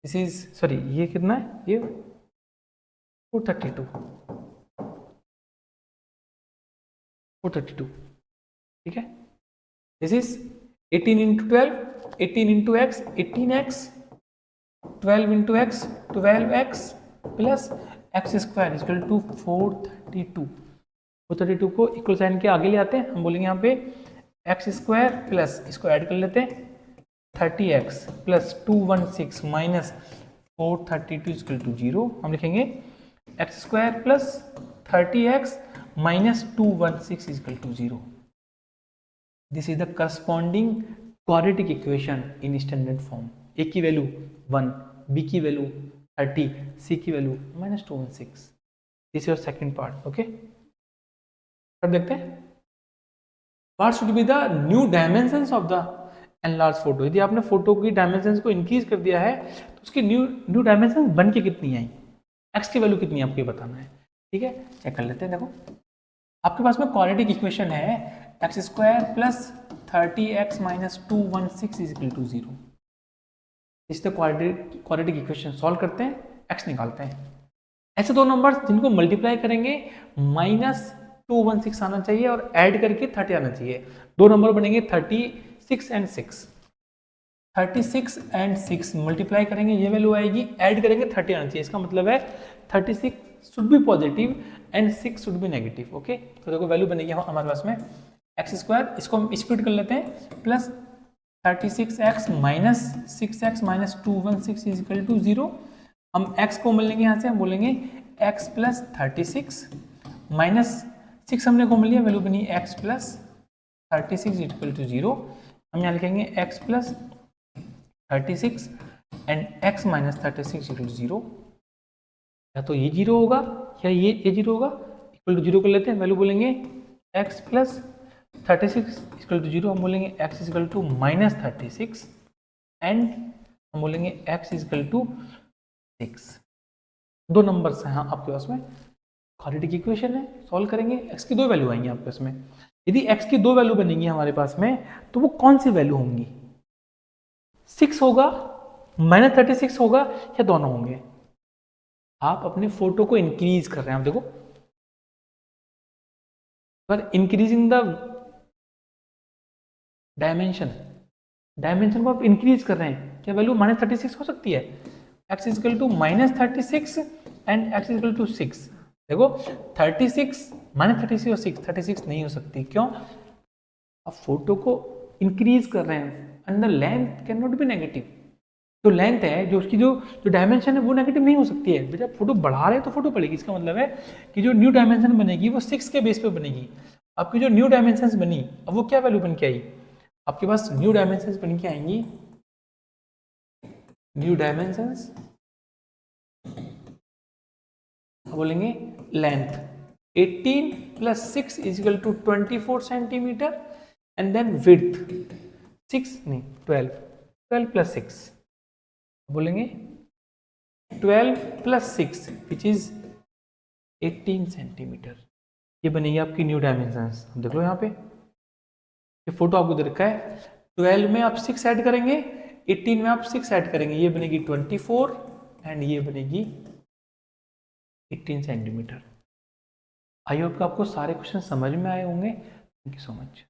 दिस इज सॉरी, ये कितना है? ये 432। 432, ठीक है। This is 18 into 12, 18 into x 18x, 12 into x 12x plus x square equal to 432। 432 को इक्वल साइन के आगे ले आते हैं। हम बोलेंगे यहाँ पे एक्स स्क्वायर प्लस, इसको ऐड कर लेते हैं, 30x plus 216 minus 432 equal to 0। हम लिखेंगे x square plus 30x minus 216 equal to 0। This is the corresponding quadratic equation in standard form. A की वैल्यू 1, बी की वैल्यू 30, सी की value minus 216। This your second part. Okay, अब देखते हैं what should be the new dimensions of the enlarge photo. यदि आपने photo की dimensions को इंक्रीज कर दिया है तो उसकी न्यू डायमेंशन बन के कितनी आई, एक्स की वैल्यू कितनी आपको बताना है। ठीक है, चेक कर लेते हैं। देखो आपके पास में क्वाड्रेटिक इक्वेशन है x square plus 30x minus 216 is equal to 0। इससे क्वाड्रेटिक इक्वेशन सॉल्व करते हैं, x निकालते हैं। ऐसे दो नंबर्स जिनको मल्टीप्लाई करेंगे माइनस 216 आना चाहिए और ऐड करके 30 आना चाहिए। दो नंबर बनेंगे 36 एंड 6। 36 एंड 6 मल्टीप्लाई करेंगे, ये वैल्यू आएगी, ऐड करेंगे 30 आना चाहिए। इसका मतलब है 36 should be positive and 6 should be negative. Okay, तो देखो वैल्यू बनेगी हमारे पास में एक्स स्क्वायर, इसको हम स्प्लिट कर लेते हैं, plus 36x minus 6x minus 216 is equal to 0। हम x को मिलेंगे यहाँ से, हम बोलेंगे x प्लस 36 माइनस 6 हमने को मिल लिया, वैल्यू बनी x प्लस 36 इक्वल टू 0। हम यहाँ लिखेंगे x plus 36 and x minus 36 equal to 0। या तो ये 0 होगा या ये 0 होगा, इक्वल टू 0 कर लेते हैं। वैल्यू बोलेंगे x प्लस 36 इक्वल टू 0। हम बोलेंगे x equal to minus 36 and हम बोलेंगे x इक्वल टू 6। दो नंबर्स हैं हाँ आपके पास में, क्वाड्रेटिक इक्वेशन है, सॉल्व करेंगे, x की दो वैल्यू आएंगी आपके पास में। यदि x की दो वैल्यू बनेंगी हमारे पास में तो वो कौन सी वैल्यू होंगी? 6 होगा, माइनस 36 होगा, या दोनों होंगे? आप अपने फोटो को इंक्रीज कर रहे हैं। आप देखो पर इंक्रीजिंग द डायमेंशन को आप इंक्रीज कर रहे हैं, क्या वैल्यू माइनस 36 हो सकती है? x equal to minus 36 and x equal to 6। देखो 36 माइनस 36 और 6, 36 नहीं हो सकती। क्यों? आप फोटो को इंक्रीज कर रहे हैं and the length can not B negative. जो लेंथ है, जो उसकी जो डायमेंशन है वो नेगेटिव नहीं हो सकती है। जब फोटो बढ़ा रहे हैं तो फोटो बढ़ेगी। इसका मतलब है कि जो न्यू डायमेंशन बनेगी वो 6 के बेस पे बनेगी। आपकी जो न्यू डायमेंशंस बनी, अब वो क्या वैल्यू बन के आई? आपके पास न्यू डायमेंशंस बन के आएंगी, न्यू डायमेंशंस बोलेंगे length 18 plus 6 is equal to 24 centimetre and then width 6 नहीं 12 प्लस 6 बोलेंगे 12 प्लस 6 विच इज 18 सेंटीमीटर। ये बनेगी आपकी न्यू डायमेंशंस। देख लो यहाँ पे ये फोटो आपको दे रखा है, 12 में आप 6 ऐड करेंगे, 18 में आप 6 ऐड करेंगे, ये बनेगी 24 एंड ये बनेगी 18 सेंटीमीटर। आई होप कि आपको सारे क्वेश्चन समझ में आए होंगे। Thank you so much.